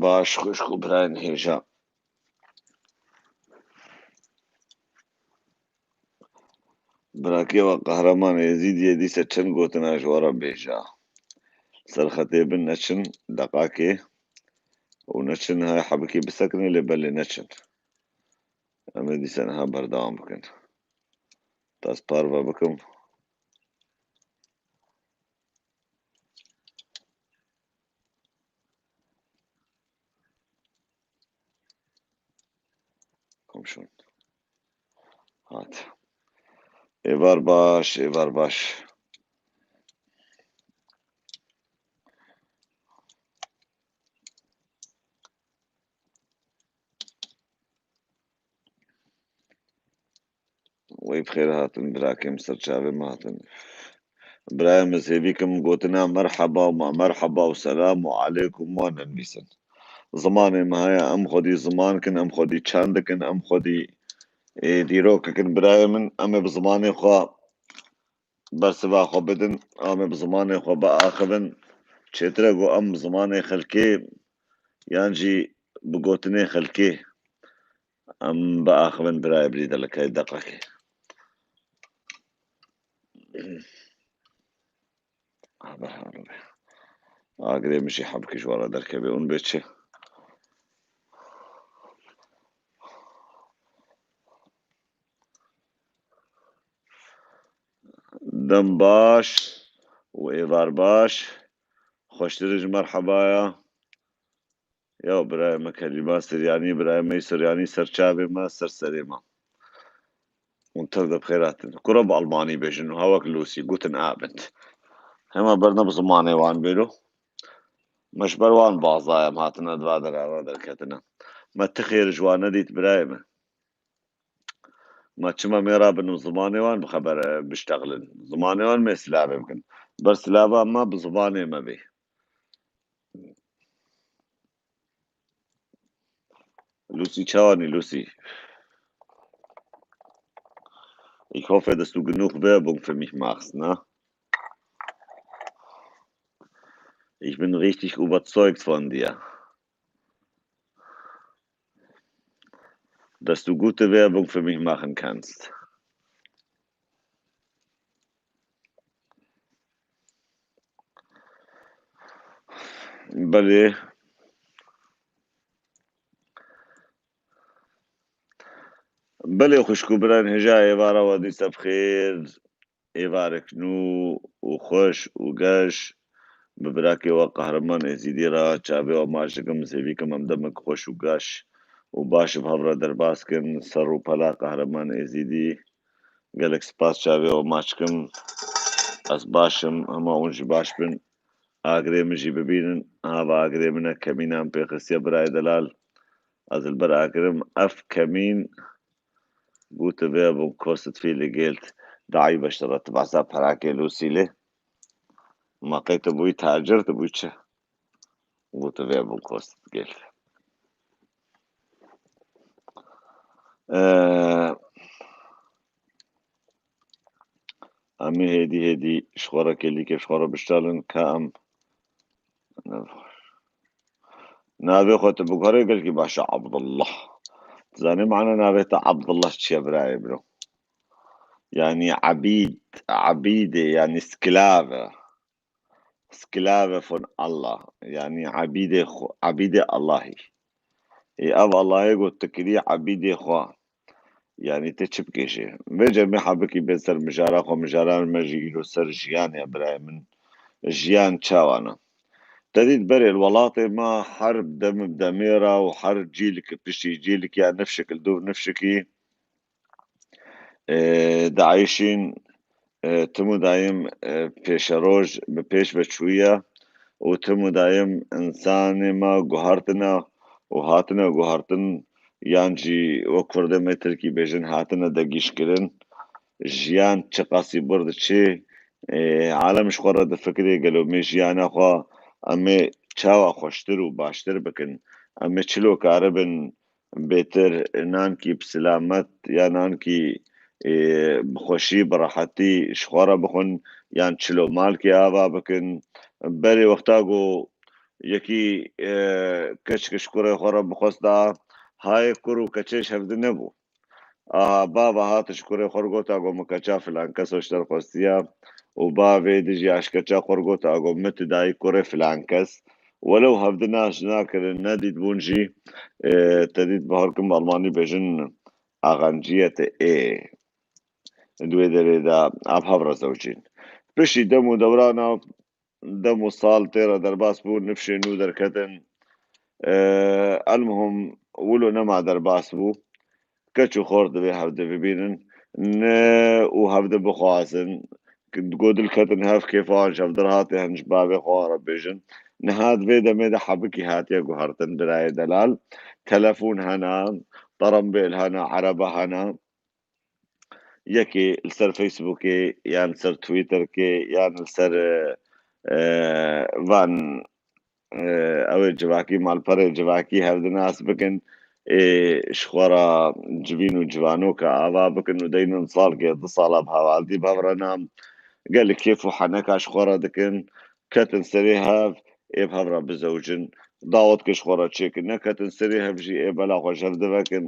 باش خوشکو براین هێژە براکێوە قەهرەمان ێزیدیە دیسە چەند گۆتنە ژوەرە بێژە سەرخەتێ بن نەچن دەقاکێ و نەچن های حەبکێ بسەکنێ لێ بەلێ نەچن ئەمە دیسەنها بەردەوام بکەن تاس پارڤە بکەم کۆمشون هات ئێوار باش ئێوار باش وەی بخێر هاتن براکەم سەرچاوێ ماتن برای مەزهێبیکەم گۆتنا مەرحەبا و مەرحەبا و سەلام و عەلەیکوم وا نەنویسن زمانێمە هەیە ئەم خۆدی زمانکن ئەم خۆدی چاندکن ئەم خۆدی دیرۆکەکن برایە من ئەمێ bi zimanê xwe bersiva xwe bidin em ê bi zimanê xwe biaxivin çêtir e got em bi zimanê xelkê yan jî bi gotinê xelkê em biaxivin birayê birîdelekê deqekê agirê min jî hebkê ji were derkeve hûn bê çi dem baş û êvar baş xweştir ji merhebaya ya birayê me kelîma Siryanî birayê me Siryanî serçavê me ser serê me hûn tev de bixêr hatin kura bi Almanî bêjin û hewek Lûsî guten Abend hema berna bi zimanê wan bêro me ji ber wan baza em hatine dva derava derketine me ti xêr ji wan nedît birayê me ما çima mêra bin û zimanê wan bixeber biştexilin zimanê wan mê silavê bikin ber silava me bi zimanê me bê Lûsî çawanî Lûsî Ich hoffe, dass du genug Werbung für mich machst, ne? Ich bin richtig überzeugt von dir. Dass du gute Werbung für mich machen kannst. بله بله خوشکو بران هجا ایوارا و دیسا بخیر ایوارک نو و خوش و گش ببراکی و قهرمان ازیدی را چابه و ماشکم سیویکم امدمک خوش و گش و باش بحبرا در باسکن سر و پلا قهرمان ازیدی گلک سپاس چابه و ماشکم از باشم اما اونجی باش بن آگره مجی ببینن آوا آگره منه کمینم پیخسیه برای دلال از البر آگرم اف کمین gute Werbung kostet viel Geld دعي باشتريت بعصا براكي لوسيلي ما قيت ابوي تاجرت ابويتش gute Werbung kostet Geld امي هدي شخورة كلي كيف شخورة بشتغلن كام نابي خوت بقري قال كي باشا عبد الله زاني معنا نابي عبد الله تشي براي برو يعني عبيدة يعني سكلافة فون الله يعني عبيدة الله اب الله قلت تكري عبيدة خوا يعني تشب كيشي بيجا مي حبكي بين سر مجارا خو مجارا مجيلو سر جيان يا براي من جيان تشاوانا تديد بري الولاطي ما حرب دم بدميرة وحرب جيلك بشي جيلك يعني نفشك الدور نفشكي دعيشين تمو دايم بيشروج بپیش بچوية وتمو دايم انسان ما گوهرتنا وهاتنا گوهرتن یانجی وکفرده متر کی بیجن هاتنا دگیش کرن جیان چه قاسی برد چه عالمش خوره ده فکری گلو می جیانا خوا امی چاوا خوشتر و باشتر بکن امی چلو کاربن بهتر نان کی بسلامت یا نان کی بخوشی براحتی شخوره بخون یان چلو مال کی آوا بکن بری وقتا گو یکی کچکش کوڕێ خۆڕە بخۆستا های کوڕ و کەچێش هەفدە نەبوو بابا هاتش کوڕێ خۆرگۆتا گۆمە کەچا فلان کەسۆش دەرخۆستیە و باێ دژی ئاشکەچا خۆرگۆتا ئەگۆ متدایی کوڕێ فلان کەس وەلو هەفدە ناش ناکردن نەدیت بوونژی تەدیت بەهۆرکم ئەڵمانی بێژن ئاغانجیەتە دوێ دەرێدا ئاب هەڕە زەوجین پشی دەم و دەورانە دەم و ساڵ تێرە دەرباس بوو نفشێن و دەرکەتن ئەلمهم ولو نەما دەرباس بوو کەچ و خۆر دەبێ هەفدە ببینن و هەفدە بخوازن گۆدل کەتن هەف کێفان شەفدر هاتێ هەنج بابێ خوارە بێژن نهات vê demê de hebikî hatiye guhertin birayê delal telefon hene طرمبêl hene erebe hene yekê li ser Facebookê yan li ser Twitterkê yan li ser van ew ê civakî malperê civakî hevdin nas bikin ji xwe civîn û civanoka ava bikin û deynin salkê du sala bi hewaldî bevre gelek kêf û heneka ji xwe re dikin ketin serê hev ê bi hev re bizewcin dawetke ji xwe re çêkin neketin serê hev jî ê bela xwe ji hev divekin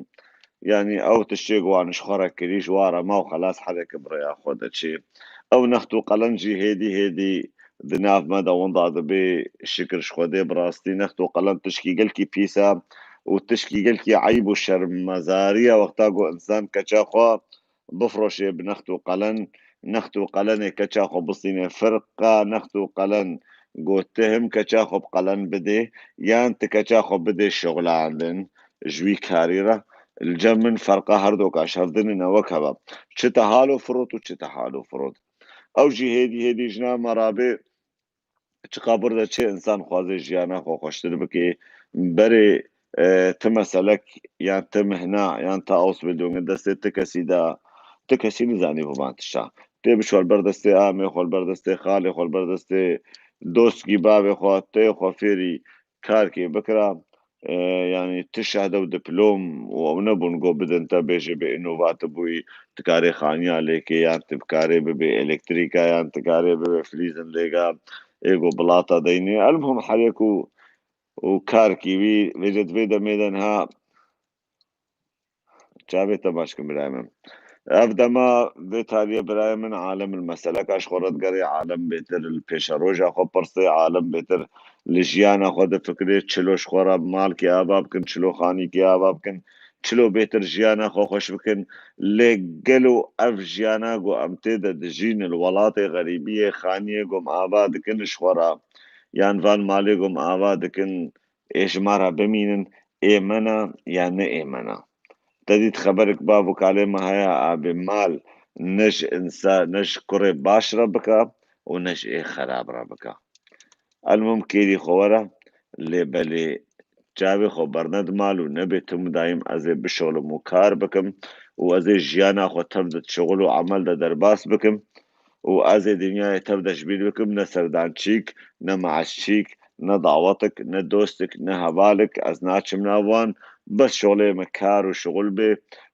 yani ew tiştê wan ji xwe re kirî ji wan re ma û xelas herêke bi rêya xwe diçê ew next û qelen jî hêdî hêdî di nav me de winda dibê şikir ji xwedê bi rastî next û qelen tişkî gelkî pîs e û tişkî gelkî eyb û şermezarî ye wexta ku insan keça xwe bifroşê bi next û qelen next û qelenê keça xwe bisîne firqa next û qelen gotim keça xwe bi qelen bidê yan tu keça xwe bidê şoxlandin ji wî karî re li cem min ferqa her doka ji hevdinê wek hebe çi te hal û firot û çi te hal û firot ew jî hêdî hêdî jina me rabê çiqa bir de çê insan xwazê jiyana xwe xweştir bike berê ti meselek yan ti mihna yan te awsbildûngê destê ti kesî da ti kesî nizanî bu van tişta tê bişwe li ber destê amê xwe li ber destê xalê xwe li ber destê dostkî bavê xwe tê xwe fêrî karkê bikira yani ti şehde û diplom û ew nebûn got bidin te bêje bê înovat bûyî tu karê xaniya lêkê yan tu karê bibê elektrîka yan tu karê bibê filîzin lêga ê got bilata deynê elmihim herêk û karkî wî vêje divê demê de niha çavê te baş kim birayê min ev dema vê tariye birayê min alemil meseleka ji xwe re digerê alem bêtir li pêşa roja xwe pirsê alem bêtir li jiyana xwe difikirê çilo ji xwe re malkê ava bikin çilo xanîkê ava bikin çilo bêtir jiyana xwe xweş bikin lê gelo ev jiyana got em tê de dijîn li welatê xerîbiyê xaniyê got em ava dikin ji xwe re yan van malê got em ava dikin ê ji me re bimînin ê me ne yan ne ê me ne تدید خبرك باv kalê me heye abê mal ne ji insan ne ji kurê baş re bike û ne ji ê xerab re bike elmihim kêrî xwe were lê belê çavê xwe berned mal û nebê tim dayîm ez ê bişolim û kar bikim û ez ê jiyana xwe tev di şixul û emel de derbas bikim û ez ê dinyayê tev de ji bîr bikim ne serdançîk ne meşçîk ne dawetik ne dostik ne hevalek ez naçim nav wan bes şolê me kar û şixul bê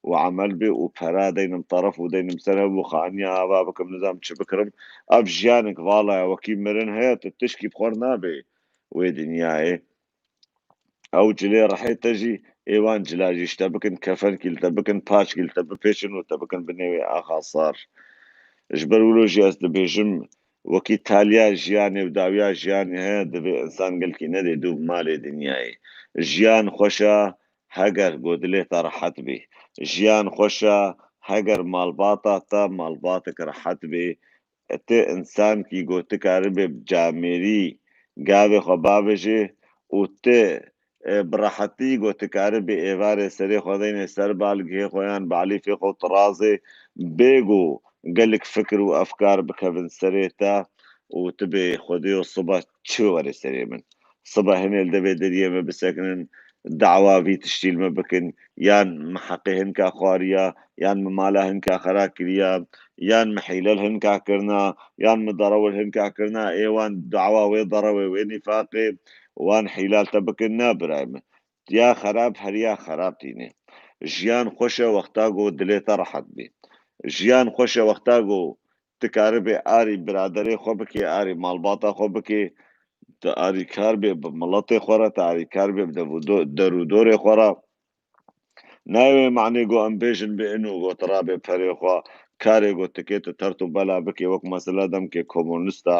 û emel bê û pera deynim teref û deynim ser hev û xaniya ava bikim nizam çi bikirim ev jiyanek vala wekî mirin heye tu tişkî bi xwe re nabe wê dinyayê ew cilê rihê te jî ê wan cila jî ji te bikin kefenkî li te bikin paçkî li te bipêşin û te bikin bi nêvê axa sar ji ber wilo jî ez dibêjim wekî taliya jiyanê û dawiya jiyanê heye divê insan gelkî nede dû bi malê dinyayê jiyan xweş e heger got dilê te rehet bê jiyan xweş e heger malbata te malbatek rehet bê tê insankî got tu karibê bi camêrî gavê xwe bavêjî û tê bi rehetî got tu karibê êvarê serê xwe deynê ser balgihê xwe yan bi elîfê xwe û tirazê bêgo gelek fikir û efkar bikevin serê te û tu bê xwedê û sibe çi were serê min sibe hinê li devê deriyê me bisekinin dawa vî tiştî li me bikin yan me heqê hinka xwariya yan me mala hinka xera kiriya yan me hîlel hinka kirina yan me derewil hinka kirina ê wan dawa wê derewê wê nîfaqê wan hîlal te bikin na birayê min ya xerab heriya xerab tîne jiyan xweş e wexta got dilê te rehet bê jiyan xweş e wexta got tu karibê arî biraderê xwe bikî arî malbata xwe bikî تآری کار بێ بە مڵەتێ خۆرە تاری کار بێ دەرودۆرێ خۆرە ناوێ معنی گۆ ئەم بێژن بێن و گۆتەڕا بێ پەرێخوا کارێ گۆ تکێتە تەرت و بەلا بکێ وەک مەسەلا دەمکێ کۆمۆنیستا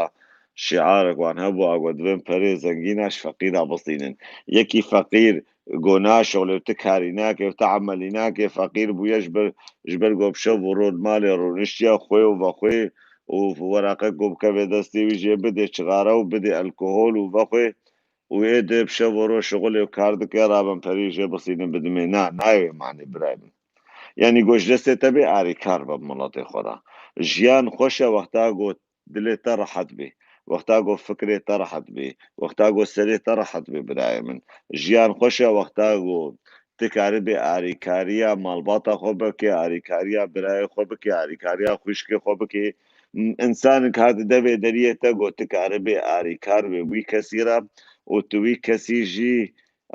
شعارێکوان هەبوو ئاگۆ دوێن پەرێ زەنگیناش فەقیرا بەستینن یەکی فەقیر گۆ ناشۆڵێ تە کاری ناکێ تە عەمەلی ناکێ فەقیر بوویە ji ber گۆ پشە بۆ ڕۆ مالێ ڕۆنیشتیا خوێ و بەخوێ و وەراقە گۆ بکەوێ دەستی وی جێ بدێ چغارە و بدێ ئەلکۆهۆل و بەخوێ وێ دێ پشە بۆ ڕۆ شغلێ و کار دکێ رابن پەری ژێ بەسینە بدمێ ناوێ معنی برای من یعنی گۆش دەستێتە بێ ئاری کار بە مڵەتێ خۆرا ژیان خۆشە وەختا گۆ دلێتە ڕەحەت بێ وەختا گۆ فکرێتە ڕەحەت بێ وەختا گۆ سەرێتە ڕەحەت بێ برایە من ژیان خۆشە وەختا گۆ تکارە بێ ئاریکاریە ماڵباتە خۆ بکێ ئاریکاریە برایە خۆ بکێ ئاریکاریە خوشکێ خۆ بکێ ئینسانێک هات دەبێ دەریێتە گۆ تکارە بێ ئاریکار بێ وی کەسیرە و توی کەسی ژی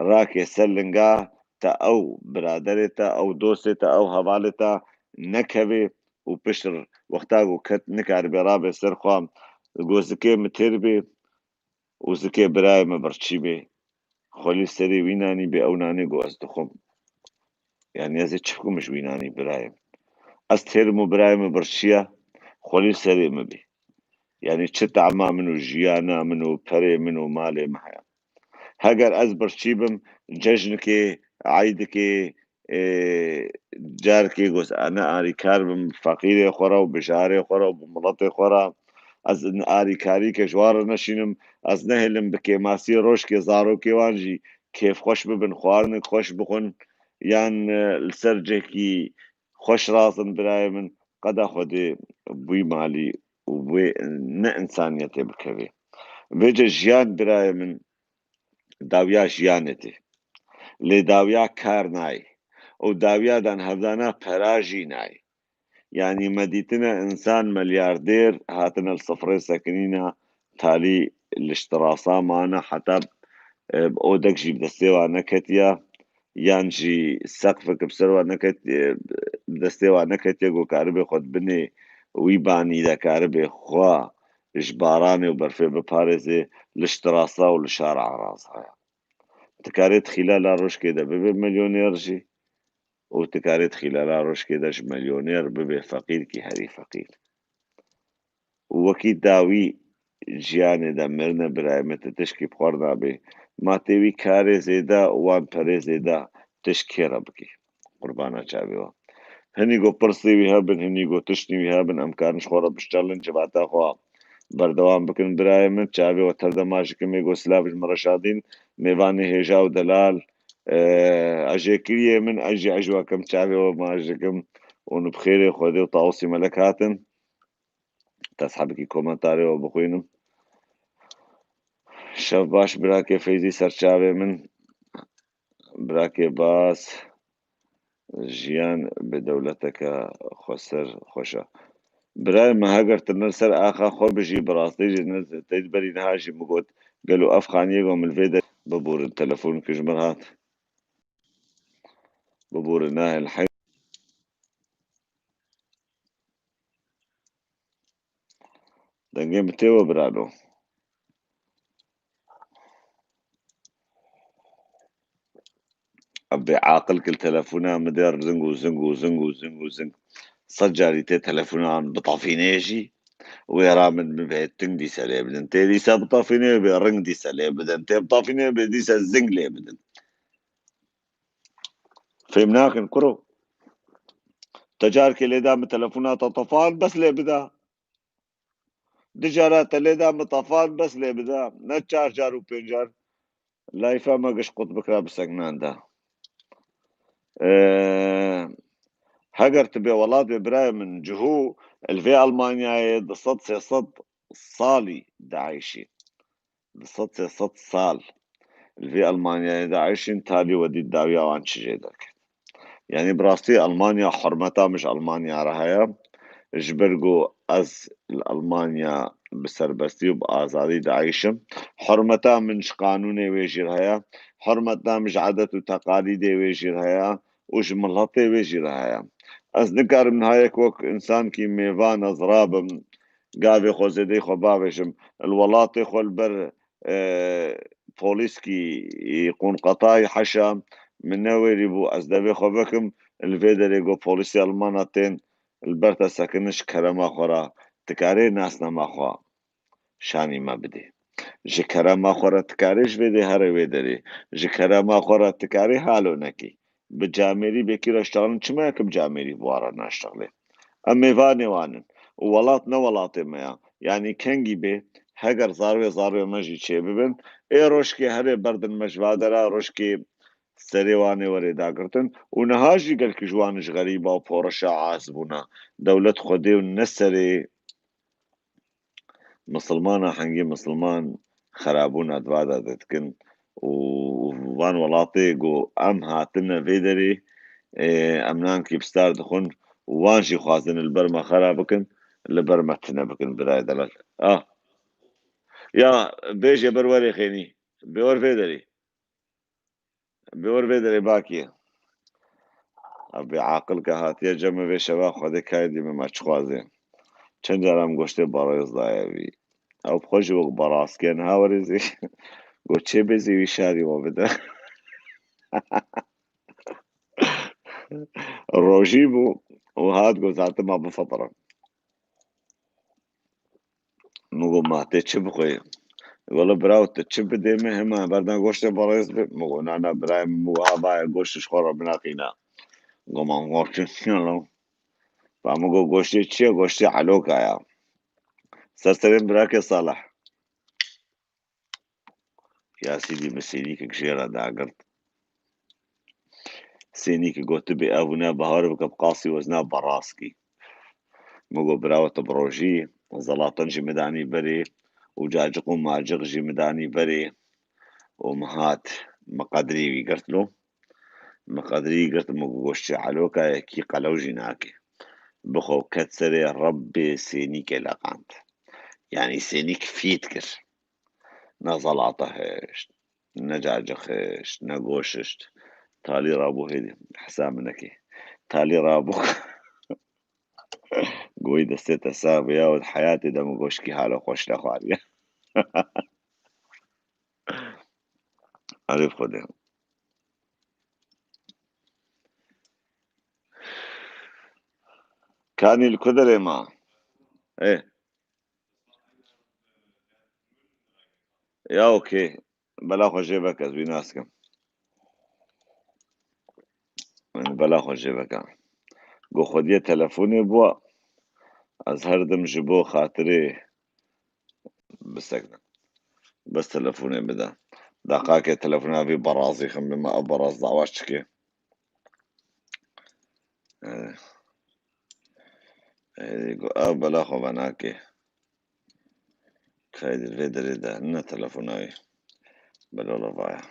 ڕاکێ سەر لنگا تا ئەو برادرێتە ئەو دۆستێتە ئەو هەواڵێتە نەکەوێ و پشتر وەختا و کەت نکار بێ ڕابێ سەرخوام گۆ زکێ متر بێ و زکێ برایمە بەرچی بێ خۆلی سەری وینانی بێ ئەو نانێ گۆ ئەس دخۆم یعنی ئەزێ چکومش وینانی برایم ئەس تێرم و برایمە بەرچیە خۆلی سەرێ مەبێ یعنی چ تەعما من و ژیانە من و پەرێ من و مالێ مەهەیە هەگەر ئەس بەرچی بم جەژنکێ عیدکێ جارکێ گۆس ئەنە ئاریکار بم فەقیرێ خۆرە و بژارێ خۆرە و مڵەتێ خۆرە ئەس ئاریکاری کە ژوارە نەشینم ئەس نەهێلم بکێ ماسی ڕۆژکێ زارۆکێوانژی کێف خۆش ببن خواردنێک خۆش بخۆن یان لەسەر جێکی خۆش ڕازن برایە من قەدا خودێ بووی مالی و بوێ نە ئینسانیەتێ بکەوێ بێجە ژیان برایە من داویا ژیانێتێ لێ داویا کار نایە ئەو داویادان هەفتانە پەراژی نایە یعنی مەدیتنە ئینسان مەلیاردێر هاتنە سفرێ سەکنینە تالی لشتڕاسامانە حتا ئەو دەکژی دەستێوان نەکەتیە یانجی سەقفک بسەرەوە نەکەت دەستێوان نەکەتێ گۆکارە بێ خۆت بنێ وی بانی دەکارە بێ خوا ژ بارانێ و بەرفێ بپارێزێ لشتڕاسا و لە شار عراز هەیە تکارێت خیلالا ڕۆژکێدە ببێ ملیۆنێرژی و تکارێت خیلالا ڕۆژکێدەش ملیۆنێر ببێ فەقیرکی هەری فەقیر وەکی داوی ژیانێدا مرنە برایمەتە تشکی بخوار نابێ ماتێوی کارێ زێدا وان پەرێ زێدا تشک کێرە بکێ قوربانە چاوێەوە هەنی گۆ پرسێوی هەبن هەنی گۆ تشتنیوی هەبن ئەمکارنش خۆرە بشتەڵن جباتە خوا بەردەوام بکن برایە من چاوێەوە تەردەماشکمێ گۆ سلاوش مەڕەشادین میێوانی هێژا و دەلال ئەژێکریە من ئەژی ئەژواکەم چاوێەوە ماژەکەم ون بخێرێ خۆدێ و تاوسی مەلەک هاتن تەسحەبکی کۆمەنتارێەوە بخوێنم شەو باش براکێ فەیزی سەرچاوێ من براکێ باس ژیان بە دەولەتەکە خۆسەر خۆشە برای مەهەگەرتنە سەر ئاخا خۆ بژی بەڕاستەیژی تەیت بەری نەهاژی بگوت گەل و ئەفخانیەگۆ ملڤێدە ببورن تەلەفۆن کژمر هات ببورن نایە الحەی دەنگێ بتێوە برانۆ ئەبێ عاقل کرد تەلەفۆنا مدەر زنگ و زنگ و زنگ و زنگ و زنگ سەد جاری تێ تەلەفۆنان بتەفینێژی وێرا من ببێت تنگ دیسە لێ بدن تێ دیسە بتەفینێ بێ ڕنگ دیسە لێ بدەن تێ بتەفینێ بێ دیسە زنگ لێ بدن فێم ناکەن کوڕۆ تەجارکێ لێدا بە تەلەفۆناتە تەفان بەس لێ بدا دجاراتە لێدا بە تەفان بەس لێ بدا نە 4 جار و 5 جار لایفا مەگەشت قوت بکرا بسەگناندا هەگەر تبێ وڵات بێ برای من جهوو الڤێ ئەڵمانیایە 200-300 ساڵی داعیشی 200-300 ساڵ الڤێ ئەڵمانیایە داعیشین تالی وەدی داویاوان چژێ دەکرد یعنی بڕاستی ئەڵمانیا حرمەتا مش ئەڵمانیاڕە هەیە ji ber got ez li Almanya bi serbestî û bi azadî diêşim hurmeta min ji qanûnê wê jî heye hurmeta min ji edet û teqalîdê wê jî heye û ji miletê wê jî heye ez nikarim nihayek wek însankî mêvan ez rabim gavê xwe zêdeyê xwe bavêjim li welatê xwe li ber بوليسكي يكون قطاي حشا من نويري بو أزدبي خبكم الفيدر يقو بوليسي ألماناتين البرتا ساكنش كرما خورا تكاري ناسنا ما خوا شاني ما بدي ji kerema xwe re tikarî ji vê dê here wê derê ji kerema xwe re tikarî halo nekî bi camerî bêkî reştexilin çima yekî bi camerî wara naştexilê em mêvanê wan in û welat ne welatê me ya yanî kengî bê heger zarokê me jî çê bibin ê rojkê herê berdin me ji vadera rojkê serê wanê were dagirtin û niha jî gelkî ji wan ji xerîba û poreşa asbûna dewlet xwedê û ne serê مسلمانە هەنگی مسلمان خراببوونا دوادا دەتکن و وان وڵاتێ گۆ ئەم هاتنە vê derê ئەم نانکی پستار dixwin wan jî xwazin li ber me xera bikin li ber me tune bikin birayê delal ya bêje bir werê xênî bêwer vê derê bêwer vê derê bakî bê aqil ke hatiye cemê vê şeva xwedê kaydî me çi xwazê çend car em goştê barayız daye wî ew bi xwe jî wek baraskiya niha werê zî got çê bêzî wî şarî we bide rojî bû û hat got hatima bifetire min got ma tê çi bixwe wele birav tu çi bidê me hema berdan goştê barayız bê min got na na birayê min min got havaye goştê ji xwe re binaqîne got ma min got goştê çi ye goştê heloka ya serserên birakê Salih ya sîdî min sênîkek jê re dagirt sênîkê got tu bê evûne bihar bike bi qasî wezna baraskî min got birawe tu bi rojî zelatan jî min danî berê û cacik û macik jî min danî berê û min hat min qedirî wî girtilo min qedirî girt min got goştê heloka yekî qelew jî nake bixwe ket serê rebê sênîkê leqand yanî sênîk fît kir ne zelata hişt ne cacik hişt ne goş hişt talî rabû hêdî hisa min nekê talî rabû got wî destê te ser bû ya heyatê de min goşkî hala xweş nexwariye erê bi xwedê kanî li ku derê ma ê ya okê bela xwe jê veke ez wî nas dikim bela xwe jê veke got xwediyê telefonê bûye ez her dim ji bo xatirê biseknim bes telefonê bide deqakê telefonê vî berazî xin bime ev beraz dawaş çike got ew bela xwe venakê kaydî vê derê de hene telefona wî belolavaye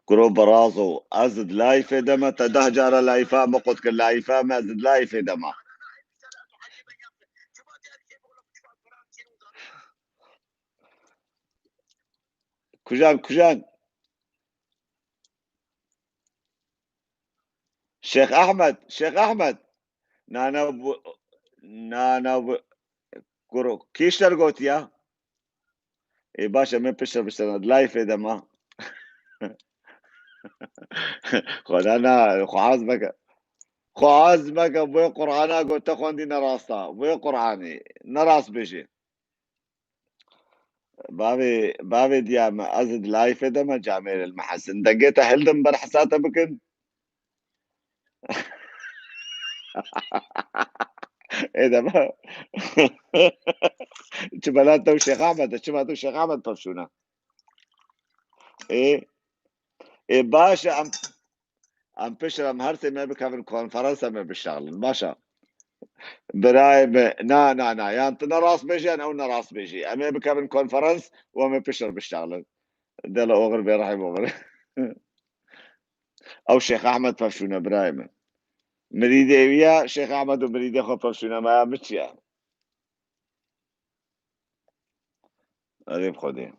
Guro beraz û ez di layfê de me te 10 cara layfa me qut kir layfa me ez di layfê de me kujan Şeyh Ahmed nana nana guro kîşter gotiya ê baş e min piştre biştena di layfê de me xwe nana xwe hez meke vê Qur'ana got te xwendî ne rasta vê Qur'anê ne rast bêje bavê diya me ez di layfê de me Camerê li Mehesin dengê te hildim ber hisa te bikin ê deme çi bela te û Şeyx Ahmed e çima tu Şeyx Ahmed pevçûne ê baş e em piştre em her sê me bikevin konferansa me bişexilin baş e birayê me na yan tu ne rast bêjî yan ew ne rast bêjî em ê bikevin konferans û em ê piştre bişexilin dela oxir bêrehîm oxir ew Şeyx Ahmed pevçûne birayê min mirîdê wî ye Şeyx Ahmed û mirîdê xwe pevçûne me ya min çi ye erê bi xwedê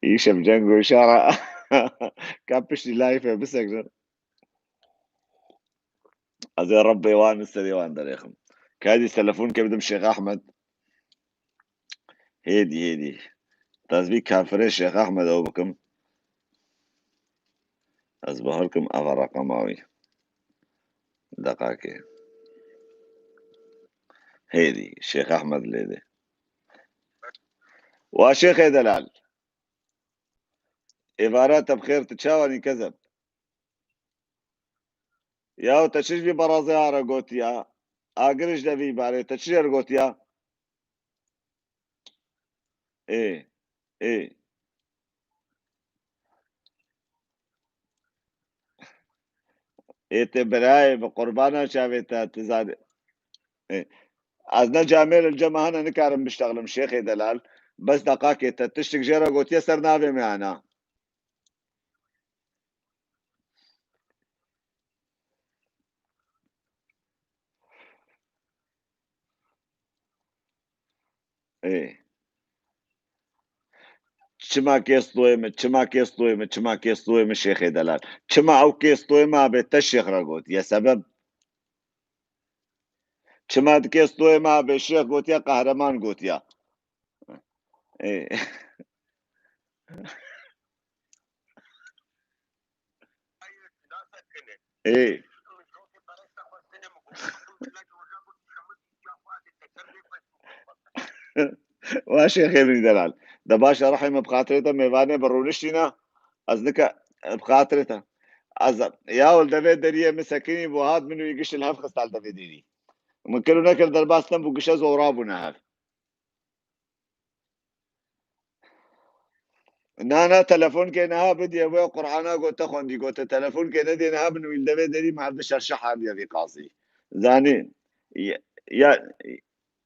يشب جنگو شارع كابش لايفه بس اقدر از ربي وان السديوان دريخم كادي تلفون كبدم الشيخ احمد هيدي تازبي كافر الشيخ احمد او بكم ازبهركم اغا رقماوي دقاكي هيدي الشيخ احمد ليدي وشيخ دلال عبارات بخير تتشاوني كذب ياو تشجبي برازيارة قوتيا اقرش دبي باري تشجر قوتيا ايه ايه ايه براي بقربانا شافيتا تزاد إيه. ازنا جامل الجماعة هنا نكارم بيشتغلم شيخ دلال بس دقاكي تشتك جيرا قوتيا سرنافي معنا ايه çima kes doyme Şeyxê Delal. Çima ew kes doyme abe te şêx re gotiye sebeb. Çima dikes doyme abe şêx gotiye qehreman gotiye. Ê ê wa Şeyxê min Delal. De başa rehîme bi xatirê te mêvanê bi rûniştîne ez nika bi xatirê te. Ez ya wil devê deriyê min sekinî bû hat min wî gişt li hev xist al devê derî. Min kir û nekir derbas tem bû gişe zora bûne hev. نه تلفن که نه بدی و قرآن گوته خوندی گوته تلفن که ندی نه بنو الدوی داری محل شرش حامی في قاضي زاني یا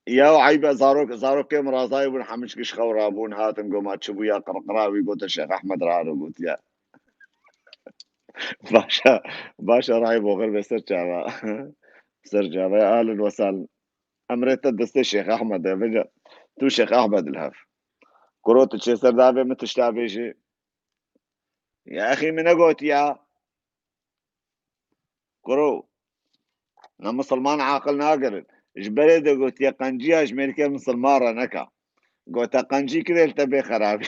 یا عيبه زاروك كم رازاي بن حمش كش خورابون هاتم قوما تشبو يا قرقراوي قلت الشيخ احمد رارو قلت يا باشا باشا راي بوغر بسر جابا سر جابا اهلا وسهلا امريت دست الشيخ احمد بجا تو شيخ احمد الهف كروت الشيخ سر دابي متشتابيشي يا اخي من قلت يا كرو na مسلمان عاقل ناقر جبري ده قلت يا قنجي اجمريكا مسلمان رنكا قلت قنجي كده التبي خرابي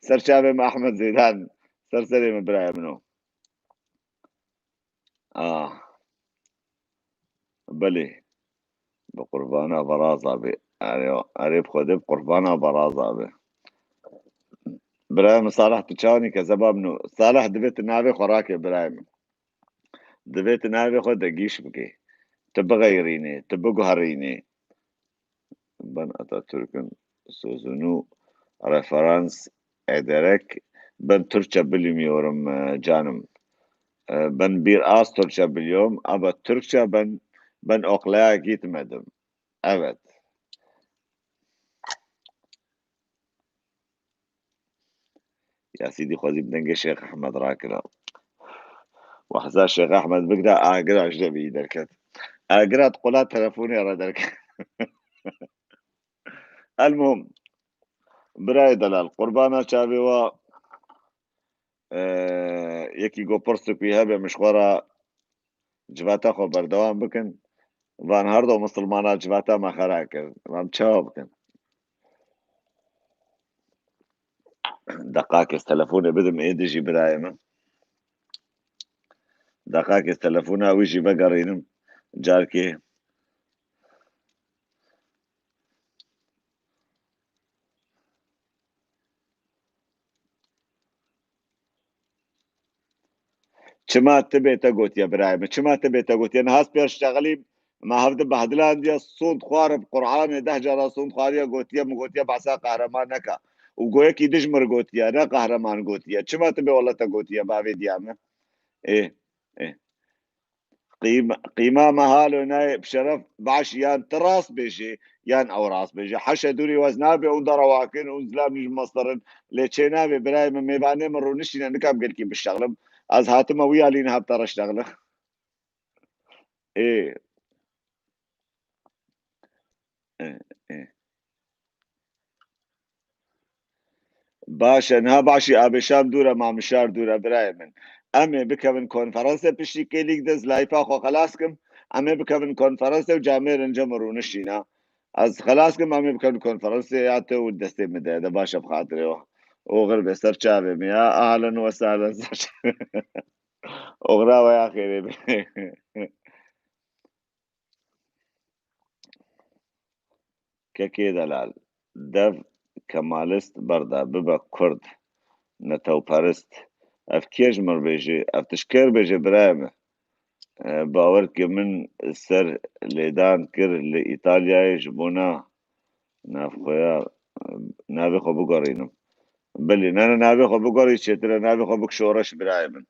سر شابي مع احمد زيدان سر سليم ابراهيم منو اه بلي بقربانا برازة بي قريب خدي بقربانا برازة بي ابراهيم صالح تشاوني كذباب منو صالح دبيت النابي خوراك ابراهيم دبيت النابي خد دقيش بكي تبغى غيريني تبغى قهريني Ben Atatürk'ün sözünü referans ederek ben Türkçe bilmiyorum canım. Ben biraz Türkçe biliyorum ama Türkçe ben okula gitmedim. Evet. يا سيدي خذي بدنجة شيخ أحمد راكنا وحزا شيخ أحمد بقدر أقرأ أجنبي دركت أقرأ تقولات تلفوني على دركت المهم براي دلال قربانا شابي و یکی گو پرسک وی هبه مشوره جواتا خو بردوام بکن وان هر دو مسلمانان جواتا ما خرا کرد وام چاو بکن دقاقس تلفونه بدم ايدجي برايم دقاقس تلفونه ويجي بقرينم جاركي چما تبي تقوت يا برايم چما تبي تقوت يعني هاس بيش شغلي ما هفد بهدلان دي صوت خوار بقرآن ده جرى صوت خواريا قوتيا مقوتيا بعسا قهرمان نكا وقويا كي دجمر قوتيا نا قهرمان قوتيا چما تبي والله تقوتيا بابي ديامه ايه ايه قيمة مهالو ناي بشرف باش يان تراس بيجي يان او راس بيجي حشا دوري وزنابي ودرا واكن وزلام نج مصدرن لچينابي براي من ميباني من رونشينا نكام قلكي بالشغلم از هاتم ويا لين هاب ترى اشتغله ايه ايه ايه باشە نها باشی ئابێشام دوورە مامشار دوورە برای من ئەمێ بکەون کۆنفەرەنسە پشتی کێلیک دەست لایپا خۆ خەلاسکم ئەمێ بکەون کۆنفەرەنسە و جامێرن جەمە ڕوونشینە ئەس خەلاسکم ئەمێ بکەن کۆنفەرەنسێ یاتە و دەستێ بدەدە باشە بخاترەوە ئۆغر بێسەر چاوێ یا ئاهلن وەسالن ئۆغراوە یا خێرێ بێ کەکێ دەلال دەف کەمالست بەردا ببە کورد نەتەوپەرست ئەف کێژ مڕبێژێ ئەف تشکێر بێژێ برایمە باوەرکە من سەر لێدان کرد لە ئیتالیایش بوونا نافخۆیا ناوێ خۆ بگۆڕینم بلێ نانە ناوێ خۆ بگۆڕی چێترە ناوێ خۆ بک شۆڕەش برای من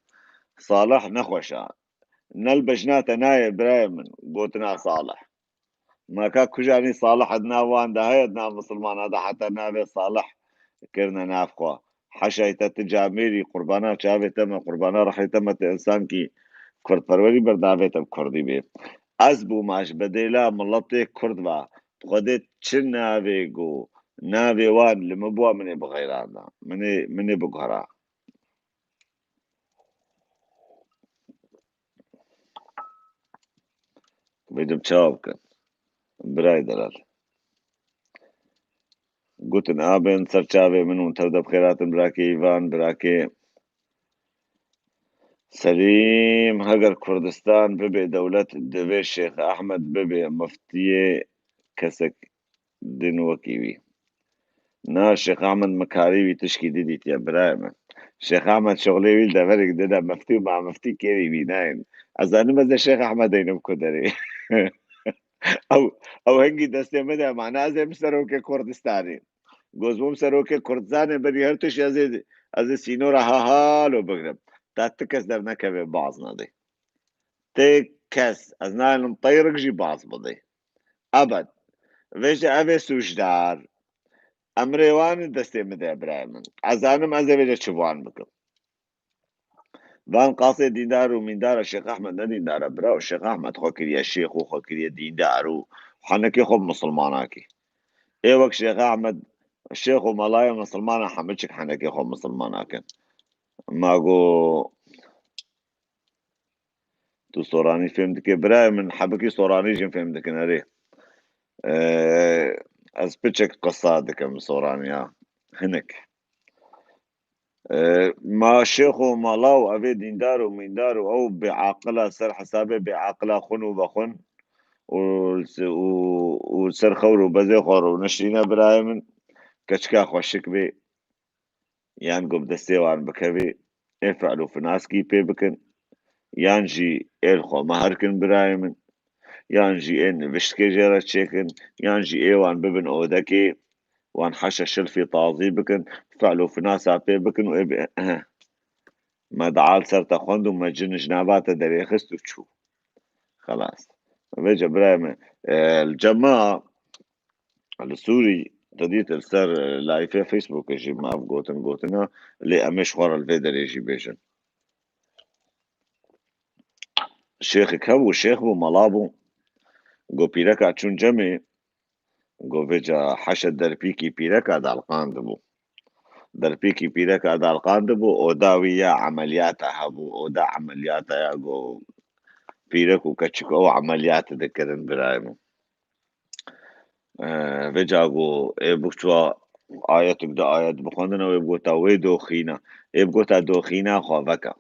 ساڵح نەخۆشە نەل بەژناتە نایە برای من گوتنا ساڵح ماکا کوژانی ساڵحت ناواندا هەیە ناو مسلمانادا حتا ناوێ ساڵح کردنە نافخوا حەشایتە تجامێری قوربانە چاوێتەمە قوربانە ڕەحێتەمەتە ئینسانکی کوردپەروەری بەرداوێتە کوردی بێ ئەس بوو ماش بەدەیلا مڵەتێک کورد بە خودێت چ ناوێک و ناوێوان لمە بووە منێ بغەیراندا منێ بگۆڕا بێدم چاو بکەن برای دەلال گوتن ئابێن سەرچاوێ من و تەودە بخێراتن براکێ ئیڤان براکێ سەلیم هەگەر کوردستان ببێ دەولەت دەبێ شێخ ئەحمەد ببێ مفتیێ کەسێک دنوەکیوی نا شێخ ئەحمەد مکاریوی تشکی دیدیتە برای من شێخ ئەحمەد شغلێوی دەڤەرێک دەدا مەفتی و مامەفتی کێوی بیناین ئەزانم بەزە شێخ ئەحمەد دەینم کودەرێ ئەو هەنگی دەستێ بدە مانازێم سەرۆکە کوردستانی گۆزبووم سەرۆکە کوردزانێ بەری هەرتوش ئەز سینۆرە هاهالۆ بگرم تا ت کەس دەرنەکەوێ باز نەدەی تێ کەس ئەز نانم تەیڕکژی باز بدەی ئەبەد وێژە ئەوێ سوشدار ئەمرێوان دەستێ بدە برای من ئەزانم ئەزەوێجە چوان بکەم وان قاسێ دیندار و میندارە شێخ ئەحمەد نەدیندارە برا و شێخ ئەحمەد خۆ کریە شێخ و خۆ کریە دیندار و حەنەکەی خۆ مسلماناکی ئێ وەک شێخ ئەحمەد شێخ و مەڵایە مسلمانە حەمچک حەنەکەی خۆ مسلماناکەن ماگۆ تو سۆرانی فێم دکێ برای من حەبکی سۆرانیژم فێم دکن هەرێ ئەس پچێک قەسا دکەم سۆرانیا هەنک ما شێخ و مەڵاو ئەوێ دیندار و میندار و ئەو بێعاقلە سەر حەسابێ بێعاقلە خون و بەخون و سەر خەور و بەزێ خۆڕ و نشرینە برای من کەچکا خۆشک بێ یان گۆب دەستێوان بکەوێ ئێفعل و فناسکی پێ بکەن یانجی ئێل خۆمە هەرکن برای من یانجی ئێن نوشتکێ ژێرە چێکن یانجی ئێوان ببن ئۆدەکێ وان حەشە شلفی تازی بکن فعل و فناسا پێ بکن و مەدعال سەرتە خوند و مەجنش ناباتە دەرێخست و چوو خلاص وێجە برای من الجەماعة السوري تديت السر لايفي فيسبوك جي ما قوتنا لي امش خور الفيدر يجي بيجن شيخك هو شيخ بو ملابو قو بيركا چون جمي قو فيجا حشد دربيكي بيركا دالقان دبو دربيكي بيركا دالقان دبو او داوية عملياتا هبو او دا عملياتا يا قو بيركو كتشك او عمليات ذكرن برايمو فيجا قو بوكتوا آياتك دا آيات بخوندنا ويبقوتا ويدوخينا يبقوتا دوخينا خوافكا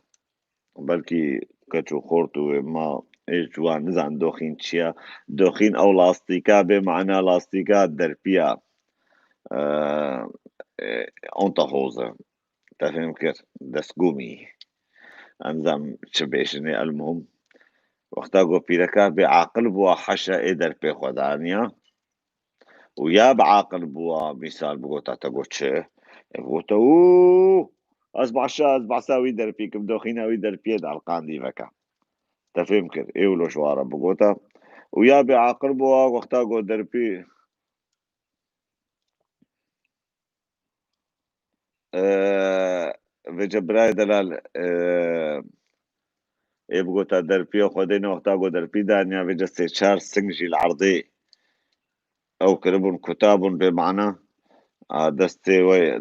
بلكي كتشو خورتو ما ايش جوان نزان دوخين چيا دوخين او لاستيكا بمعنى لاستيكا دربيا انتهوزة تفهم كيف دسقومي انزم شبيشني المهم وقتا قو بيركا بعاقل بوا حشا اي دربي خدانيا ويا بعاقل بوا مثال بقوتا تقول چه بقوتا اوه أصبع ساوي دربيك بدوخينا وي دربيد على القاندي فكا تفهم كده إيه ولو شوارع بقوتا ويا بعاقل بوا وقتا قو دربي في براي دلال إيه بقوتا دربي خدينا وقتا قو دربي دانيا في جسي شار سنجي العرضي أو كربون كتاب بمعنى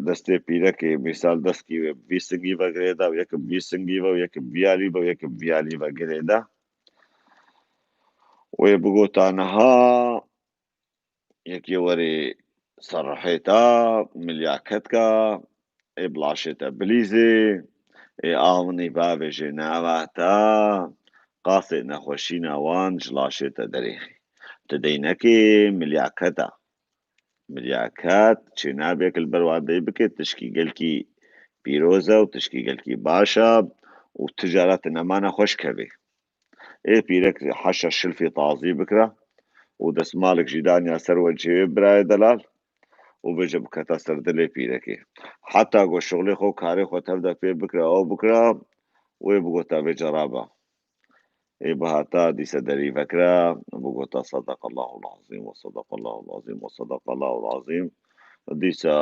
دەستێ پیرەکێ میسال دەستکی وی سنگی بەگرێدا و یەکم وی سنگی بە و یەکم ویالی بە و یەکم ویالی بەگرێدا وێ بگۆتانەها یەکێ وەرێ سەرڕحێتا ملیاکەتکە ئێ بڵاشێتە بلیزێ ئێ ئاونی بابێژێ ناواتە قاسێ نەخۆشی ناوان جلاشێتە دەرێخی تدەینەکێ ملیاکەتە ملیاکەت چێ نابێکل بەروادەی بکێت تشکی گەلکی پیرۆزە و تشکی گەلکی باشە و تجارەتە نەمانە خۆشکەوێ ئێ پیرەک حەشە شلفی تازی بکرە و دەسمالێک ژیدانیا سەروەجێ برایە دەلال و بێژە بکەتە سەردلێ پیرەکێ حتا گۆ شغلێ خۆ کارێ خۆ تەفدە پێ بکرا ئەو بکرا وێ بگۆتا بێجەرابە ئێ بەهاتا دیسە دەریڤەکرا بگۆتا صدق الله العظیم وصدق الله العظیم وصدق الله العظیم دیسە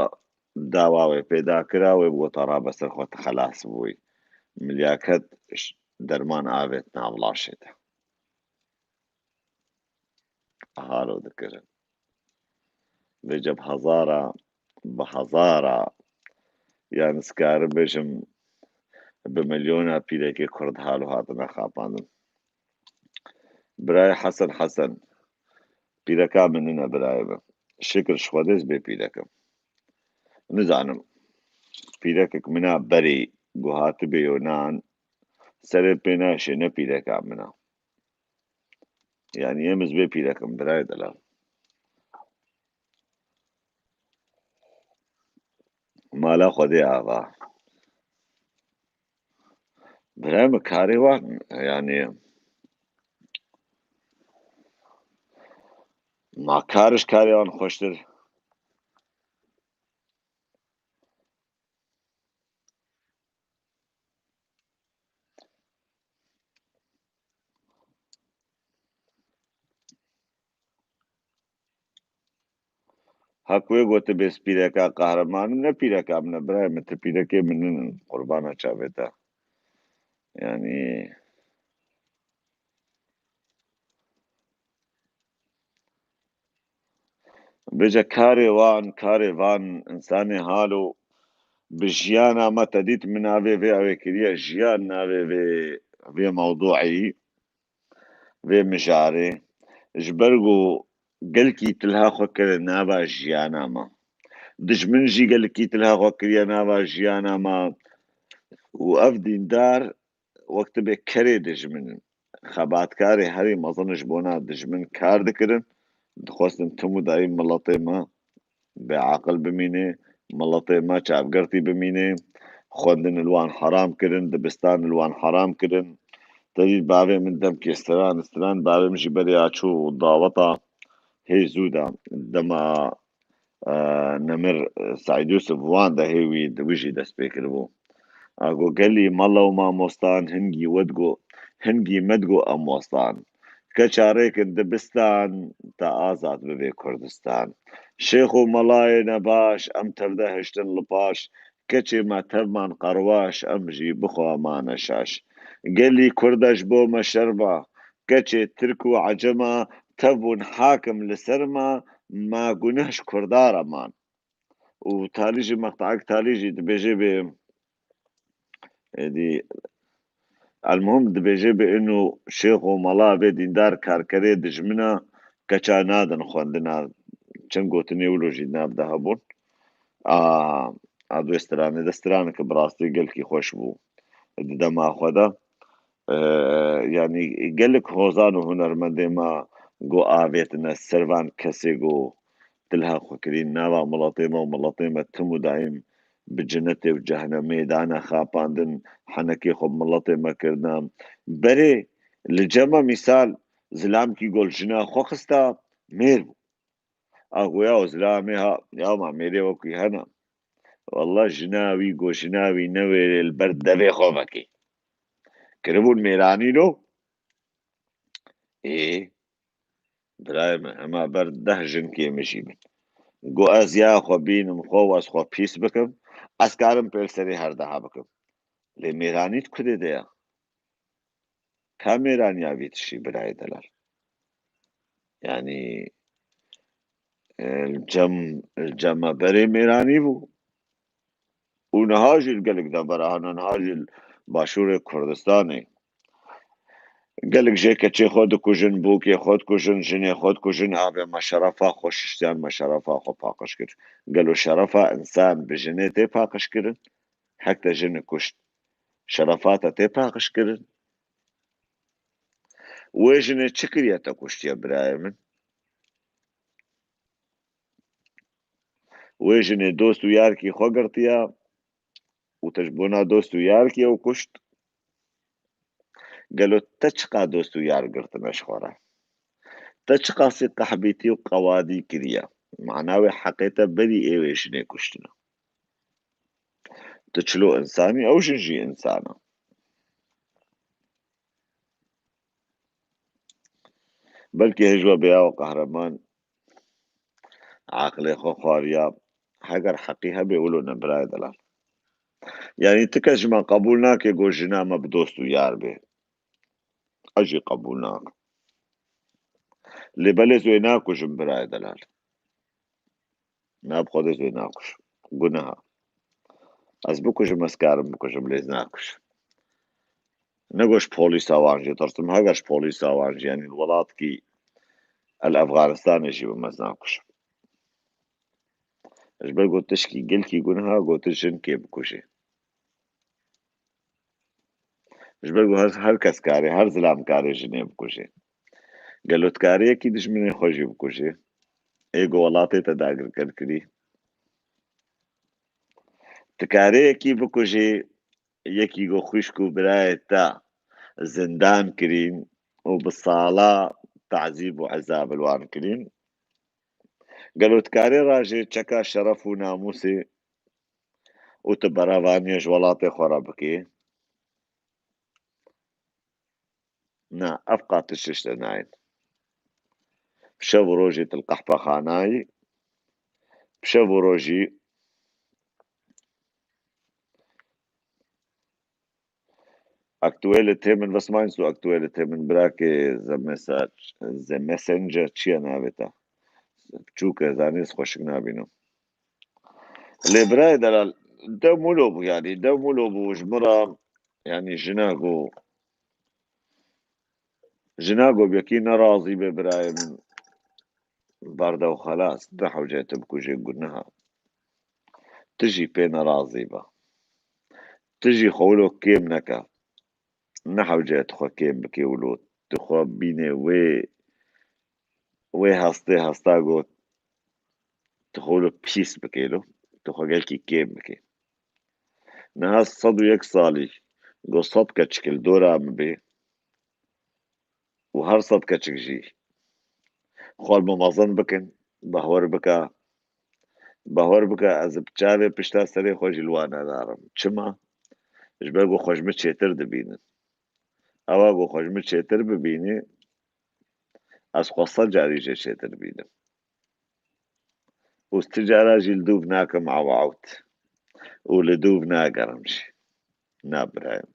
داواوێ پێدا کرا وێ بگۆتا ڕابەسەر خۆتە خەلاس بووی ملیاکەت دەرمان ئاوێت ناوڵاشێتە هارۆ دەکردن بێجە بە هەزارە یان سکارە بێژم بە ملیۆنە پیرێکی کورد هاالو هاتنە خاپاندن برای حەسەن پیرەکا مننە برایە بە شکر شخوەدەست بێ پیرەکەم نزانم پیرەکێک منا بەری گوهاتە بێیۆنان سەرێ پێ ناشێنە پیرەکا منە یعنی ئێمز بێ پیرەکەم برای دەلال مالا خودێ ئاوا برایمە کارێ وان یعنی ما کارش کارێوان خۆشتر هەکوێ گۆتە بێس پیرەکە قەهرەمانم نە پیرەکە منە برایمە تە پیرەکێ منن قوربانە چاوێتە یعنی بێجە کارێ وان ئینسانێ هاالۆ bi jiyana me te dît min navê vê ew ê kiriye jiyan navê vê mewduî vê mijarê ji ber ku gelkî tilha xwe kire nava jiyana me dijmin jî gelekî tilha xwe kiriye nava jiyana me û ev dîndar wek tibê kerê dijminin xebatkarê herî mezin ji bona dijmin kar dikirin dixwestin tim û dayî miletê me bêaqil bimîne miletê me çavgirtî bimîne xwendin li wan heram kirin dibistan li wan heram kirin tevî bavê min demkê stiran bavê min jî berê ya çû daweta hê zû de dema Nemir Saîd Yûsuf wan de hê wî jî dest pê kiribû got gelî mala û mamostan hingî me digot em westan ke çarekin dibistan te azad bibe Kurdistan şêx û melayê ne baş em tevde hiştin li paş keçê me tevman qerwaş em jî bixwamane şaş gelî Kurd ji bo me şerba keçê Tirk û ecema tevbûn hakim li ser me ma guneh ji Kurdan eman û talî jî meqteek talî jî dibêje bê êdî المهم dibêje bê û şêx û mela vê dîndar karkerê dijmin e keça nadin xwendina çend gotinê wilo jî nav de hebûn a dê stranê de straneke bi rastî gelkî xweş bû di dema xwe de yanî gelek hozan û hunermendê me got avêtine ser van kesê got tilha xwe kirîn nava miletê me û miletê me tim û daîm bi cenetê û cehennemê dane xapandin henekê xwe bi miletê me kirine berê li cema mîsal zilamkî got li jina xwe xista mêr bû a got yaw zilamê ha yaw ma mêrê wekî hene wallah jina wî got jina wî newêrê li ber devê xwe vekê kiribûn mêranîno ê birayê me hema ber 10 jinkê min jî bin got ez ya xwe bînim xwe wez xwe pîs bikim ez karim pê li serê her deha bikim lê mêranî ti kudê de ye ka mêraniya vî tiştî birayê delal yanî الجم بري ميراني بو ونهاج القلق ده براهنا نهاج باشور كردستاني قالك جيك تشي خود كوجن بوكي خود كوجن جني خود كوجن ابي ما شرفا خوششتان ما شرفا خو باقش كر قالوا شرفا انسان بجني تي باقش كر حتى جن كشت شرفاتا تي باقش كر وجني تشكريا تكشت يا برايم وجني دوست وياركي خوغرتيا وتجبونا دوست وياركي وكشت قالوا تشقى دوست ويار قرت مشخوره تشقى سقة حبيتي وقوادي كريا معناوي حقيقة بدي ايوه جني كشتنا تشلو إنساني أو جنجي إنسانة بلكي هجوة بيا وقهرمان عقلي خو خواريا هاگر حقيها بيقولوا نبراي دلال يعني تكش ما قبولناك يقول جنا ما بدوستو يار بي أجي قبولناك اللي بلي زويناكوش براي دلال ناب خود زويناكوش قناها از بكوش مسكارم بكوش بليزناكوش نقوش بوليس اوانجي ترسم هاگرش بوليس اوانجي يعني الولاد كي الأفغانستان يجي بمزناكوش اجبر قلتش كي قلكي قناها قلتش جن كي بكوشي اجبر هر کس کاری هر زلام کاری جنه بکشه گلوت کاری کی دشمنی خوشی بکشه ایگو ولاتی تا داگر کری تکاری کی بکشه یکی گو خوشکو برای تا زندان کرین و بصالا تعذيب وعذاب الوان كريم قالوا تكاري راجي تشكا شرف وناموسي وتبراواني جولاتي خرابكي نا أفقا تشتناين بشو روجي القحبة خاناي بشو روجي Aktuelle was meinst du aktuelle Themen? Brake the messenger چیه ناویتا چوکه زانیز خوشک نابینو لبرای دلال ده مولو بو يعني ده مولو بو جمرا يعني جناغو بيكي نراضي ببراي من برده وخلاص ده حوجة تبكوجي قلناها تجي بين راضي با تجي خولو كيم نكا نحوجة تخو كيم بكي ولو تخو بيني وي هستا گو تخولو بيس بكيلو تخو gelki كيم بكي نهاز صدو يك صالي گو صد كتشكل دورا مبي وهر صد كتشك جي خول بمازن بكن بهور بكا از بچاوه پشتا سري خوش الوانا دارم چما جبه گو خوشمه چيتر دبينن اوا گو خوشمه چيتر ببيني از خوصة جاري جي چيتر بينم واستجارة جلدوب ناكم عوعوت ولدوب ناقرمش نابرايم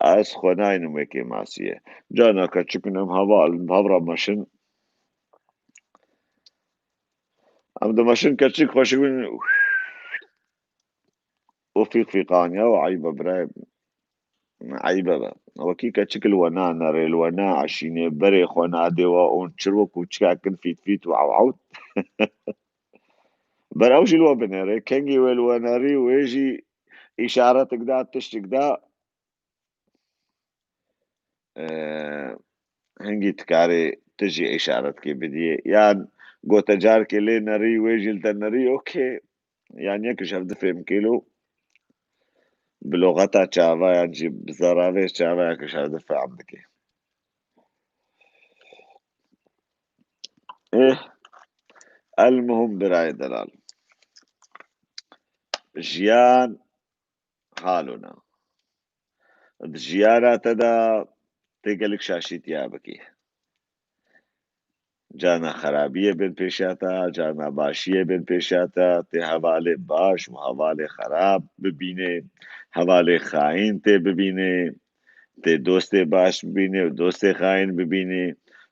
از خوناين مكي ماسيه جانا كتشكنم هوا بهبرا ماشن ام ده ماشن كتشك خوشبين وفيق في قانيا وعيبة برايم عيبة با وكي كتشك الونا نار الونا عشيني بري خونا ديوا اون چروك وچكاكن فيت وعوعوت براوش الوا بناري كنجي والوناري ويجي إشارتك دا تشتك دا هنگی تکاری تجي إشارت كي بدي يعني قو تجار كي لي نري ويجي نري اوكي يعني يك شرد فهم كيلو بلغتها تشافا يعني جيب بزرافيش تشافا يك شرد فهم دكي ايه المهم براي دلال جيان حالنا جيانا تدا تقلق شاشيت يابكي جانا خرابية بين پیشاتا جانا باشية بين پیشاتا تے حوالے باش و حوالے خراب ببینے حوالے خائن تے ببینے تے دوست باش ببینے و دوست خائن ببینے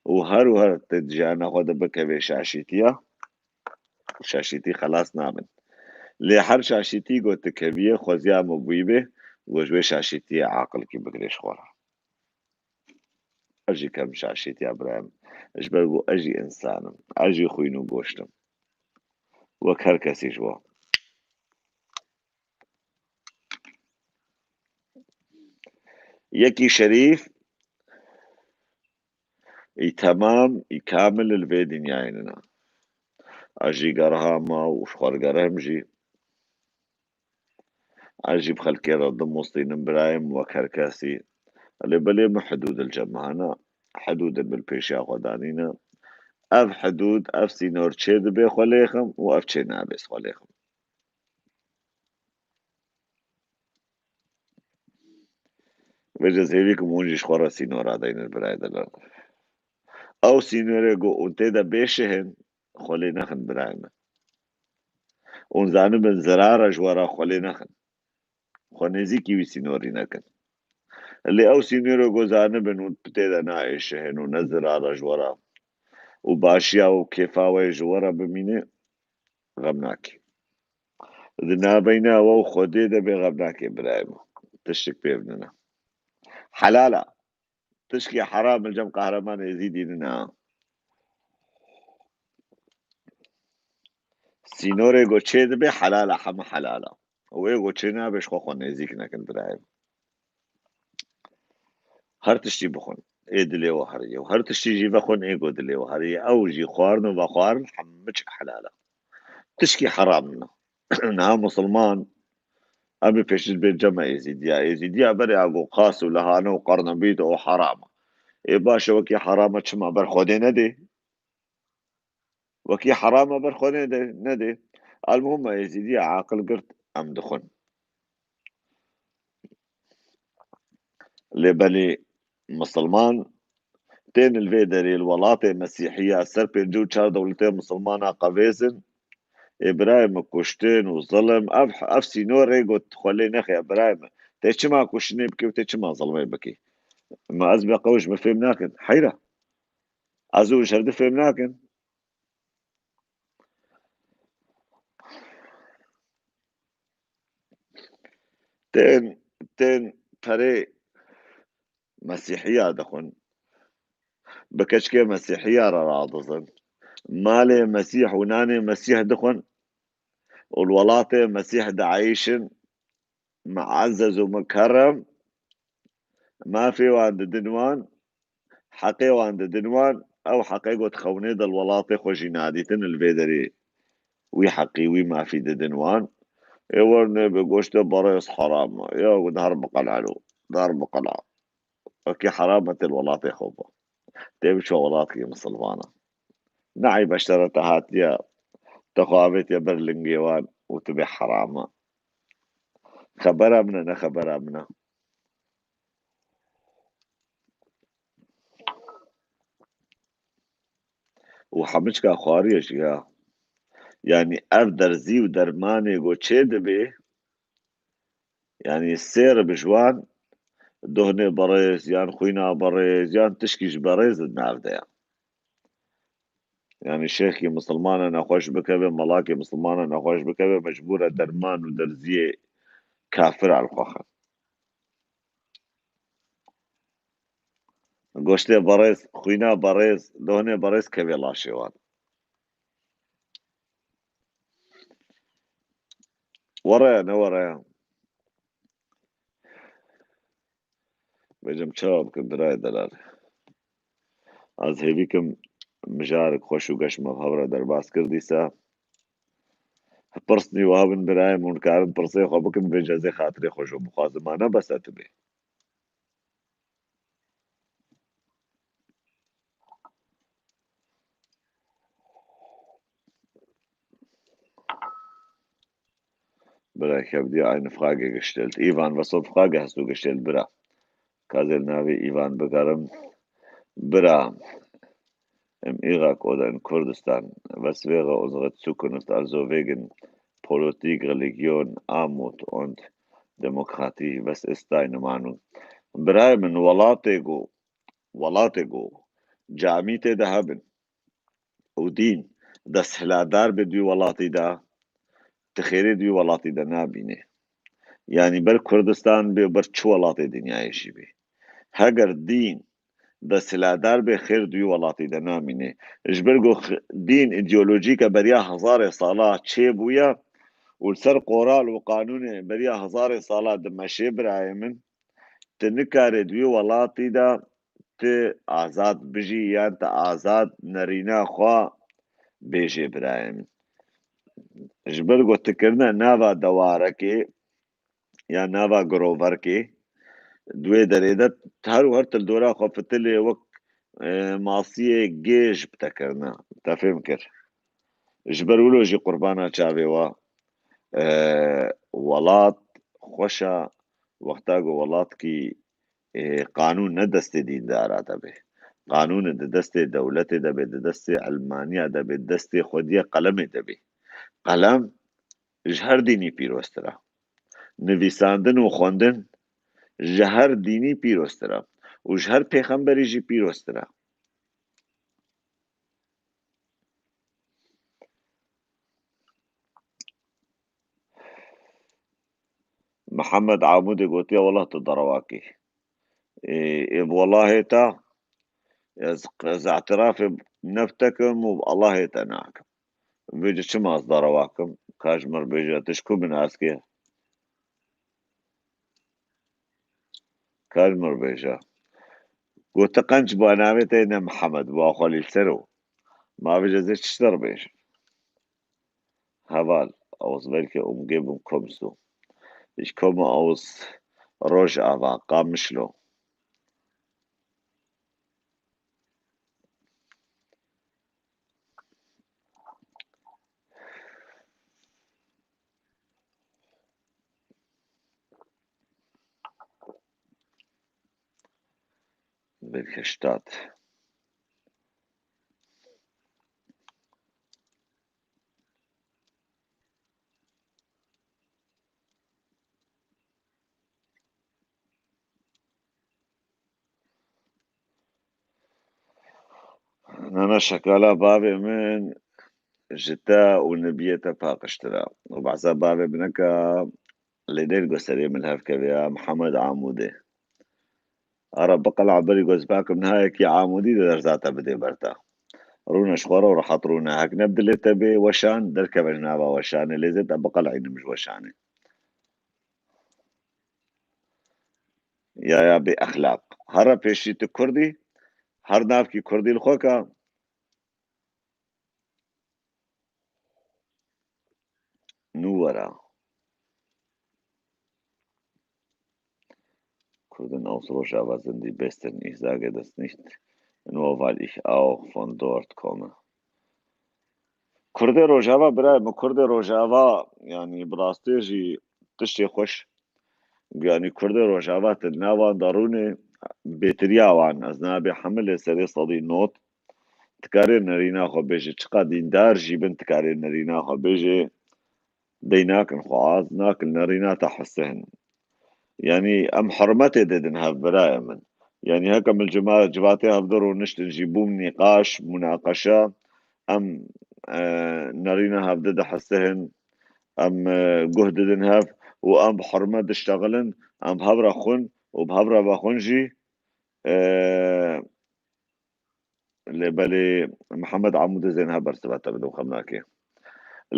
و هر تے جانا خود بکوی شاشیتیا شاشيتي خلاص نامن لي هر شاشيتي قلت كبيه خوزيا مبويبه وجوي شاشيتي عاقل كي بقريش خورا اجي كم شاشيتي ابراهيم اجبرقو اجي انسانم اجي خوينو بوشتم وكر كسي جوا يكي شريف اي تمام اي كامل الفي دنيايننا اجي قرهاما وشخور قرهمجي اجي بخلكي رد مصطين برايم وكركاسي اللي بلي محدود الجمعنا حدود بالبيشا غدانينا اف حدود اف سينور تشيد بي خليخم واف تشي نابس خليخم بجز هيك مونجي شخورا سينورا دين البرايد الان او سينوري جو انتي دا بيشهن خلي نخن برايم ونزانو من زرارة جوارا خلي نخن خونيزي كيوي سينوري نكن اللي او سينوري جو زانو من ونتي دا نايشهن ونزرارة جوارا وباشيا وكيفاوي جوارا بميني غمناكي دنا بينا وو خودي دا بغمناكي برايم تشك بيبننا حلالا تشكي حرام الجم قهرمان يزيد لنا سينوري جو تشيد بي حلالا حما حلالا ويغو تشينا بيش خو نزيك نكن برايم هر تشتي بخون اي دلي وهرية وهر تشتي جي بخون ايغو دلي وهرية او جي خوارنو بخوار حمج حلالا تشكي حرامنا نها مسلمان أبي فيش البيت جمع يزيديا بري أقو قاسو لهانا وقرنا بيته وحرامة إيه باشا وكي حرامة شما برخودي ندي وكي حرامة برخودي ندي المهم يزيديا عاقل قرت أم دخن لبلي مسلمان تين الفيدري الولاطة مسيحية سربين جو تشار دولتين مسلمانة قبيزن إبراهيم كشتين وظلم أف سينوري قلت خلي نخي إبراهيم تيشما كشني بكي وتيشما ظلمي بكي ما أزبق قوش ما فهمناكن حيرة أزو شرد فهمناكن تين فري مسيحية دخن بكشكي مسيحية راضزن مالي مسيح وناني مسيح دخن والولاطة مسيح دعيشن معزز ومكرم ما في وعند دنوان حقي وعند دنوان او حقيقة تخوني دا الولاطة خوشي ناديتن الفيدري وي حقي وي ما في دنوان يورني بقوشت بريس حرام يا دهر بقلعلو دهر بقلع اوكي حرامة الولاطة خوبة تمشي ولاطي مسلمانة نعي بشترة هاتيا تخابت يا برلنجيوان وتبي حرامة خبرها منا خبرها منا وحمشكا خواريش يا يعني اف درزي ودرماني قو تشيد بي يعني السير بجوان دهني بريز يان خوينا بريز يان تشكيش بريز النافذة يعني شيخي مسلمانا نخوش بكبه ملاكي مسلمانا نخوش بكبه مجبورة درمان ودرزية كافر على الخوخة قوشتي بريز خوينا بريز دهني بريز كبه لاشيوان ورايا بجم شاب كبراي دلال از هيبيكم مجارك خوش وقش مبهورة درباس كرديسا برسني وهابن برايم ونكارن برسي خوبكم بجازي خاطري خوش ومخازمانا بس اتبي برا ich habe dir eine Frage gestellt. Ivan, was für eine Frage hast du gestellt, Bra? Kazel Navi Ivan Begaram. Bra, im Irak oder in Kurdistan, was wäre unsere Zukunft also wegen Politik, Religion, Armut und Demokratie? Was ist deine Meinung? Bra, من ولاتيجو جاميته ذهب ودين دەست هلادار بێ دوی وڵاتیدا تخێرێ دوی وڵاتیدا نابینێ یعنی بەر کوردستان بێ بەر چ وڵاتی دنیایشی بێ هەگەر دین دەست هلادار بێ خێر دوی وڵاتیدا نامینێ ji ber ku dîn îdeolojîke beriya hezarê sala çêbûye û li ser qoral û qanûnê beriya hezarê sala dimeşê birayê min tu nikarî duî welatî de tu azad bijî yan tu azad nerîna xwe bêjê birayê min ji ber ku tikirina nava dewarekê yan nava giroverkê دوێ derê de her û her tildora xwe fitilê wek masiyê gêj bitekirine te fêm kir ji ber wilo jî qurbana çavê we welat xweş e wexta ku welatkî qanûn ne destê dîndara debe qanûn di destê dewletê de bê di destê elmaniya de bê destê xwediya qelemê de bê qelem ji her dînî pîroztir e nivîsandin û xwendin ji her dînî pîroztir e û ji her pêxemberî jî pîroztir e Mihemed Amûdê gotiye wela tu derawakî êv welahê te ez etirafê nef tekim û Allahê te nakim vê ci çima ez derawakim ka ji min re bêje tu ji ku binazkî ye ka ji min re bêje gotu qenc ba navê te ne Mihemed ba xwelîlser o ma bêje ez ê çi te re bêjim heval ew belkî umgehbûn komst o ji koma ew roj ava qamişlo belkî ştat nana şekala bavê min ji te û nebiyê te paqiştir e û behsa bavê bineke lêdêrgo serê min hevkeviya Mihemed Amûdê ara biqeleع berî ku ez bakim nihayekî Amûdî di derza te bidê ber te rûne ji xwe re û rehet rûne hekne bi dilê te bê weşan derkeve ji nava weşanê lê zê te biqelecînim ji weşanê ya bêexlaq here pêşî tu Kurdî her navkî Kurdî li xwe ke nû were Kurdin aus Rojava sind die Besten. Ich sage das nicht nur, weil ich auch von dort komme. Kurdê Rojava birayê min Kurdê Rojava yanî bi rastî jî tiştê xweş yanî Kurdê Rojava di nava de rûnê bêtiriya wan ez nabê hemilê serê sedî not dikarê nerîna xwe bêje çiqa dîndar jî bin dikarê nerîna xwe bêje dey nakin xweaz nakin nerîna te hesên yanî em hurmetê didin hev birayê min yanî heke min civatê hevdar û niştin jî bûm nîqaş mûnaqeşe em nerîna hev dide hesên em guh didin hev û em bi hurmet diştexilin em bi hev re xwin û bi hev re vexwin jî lêbelê Mihemed Amûdê zêniha bersiva te bidin xem nake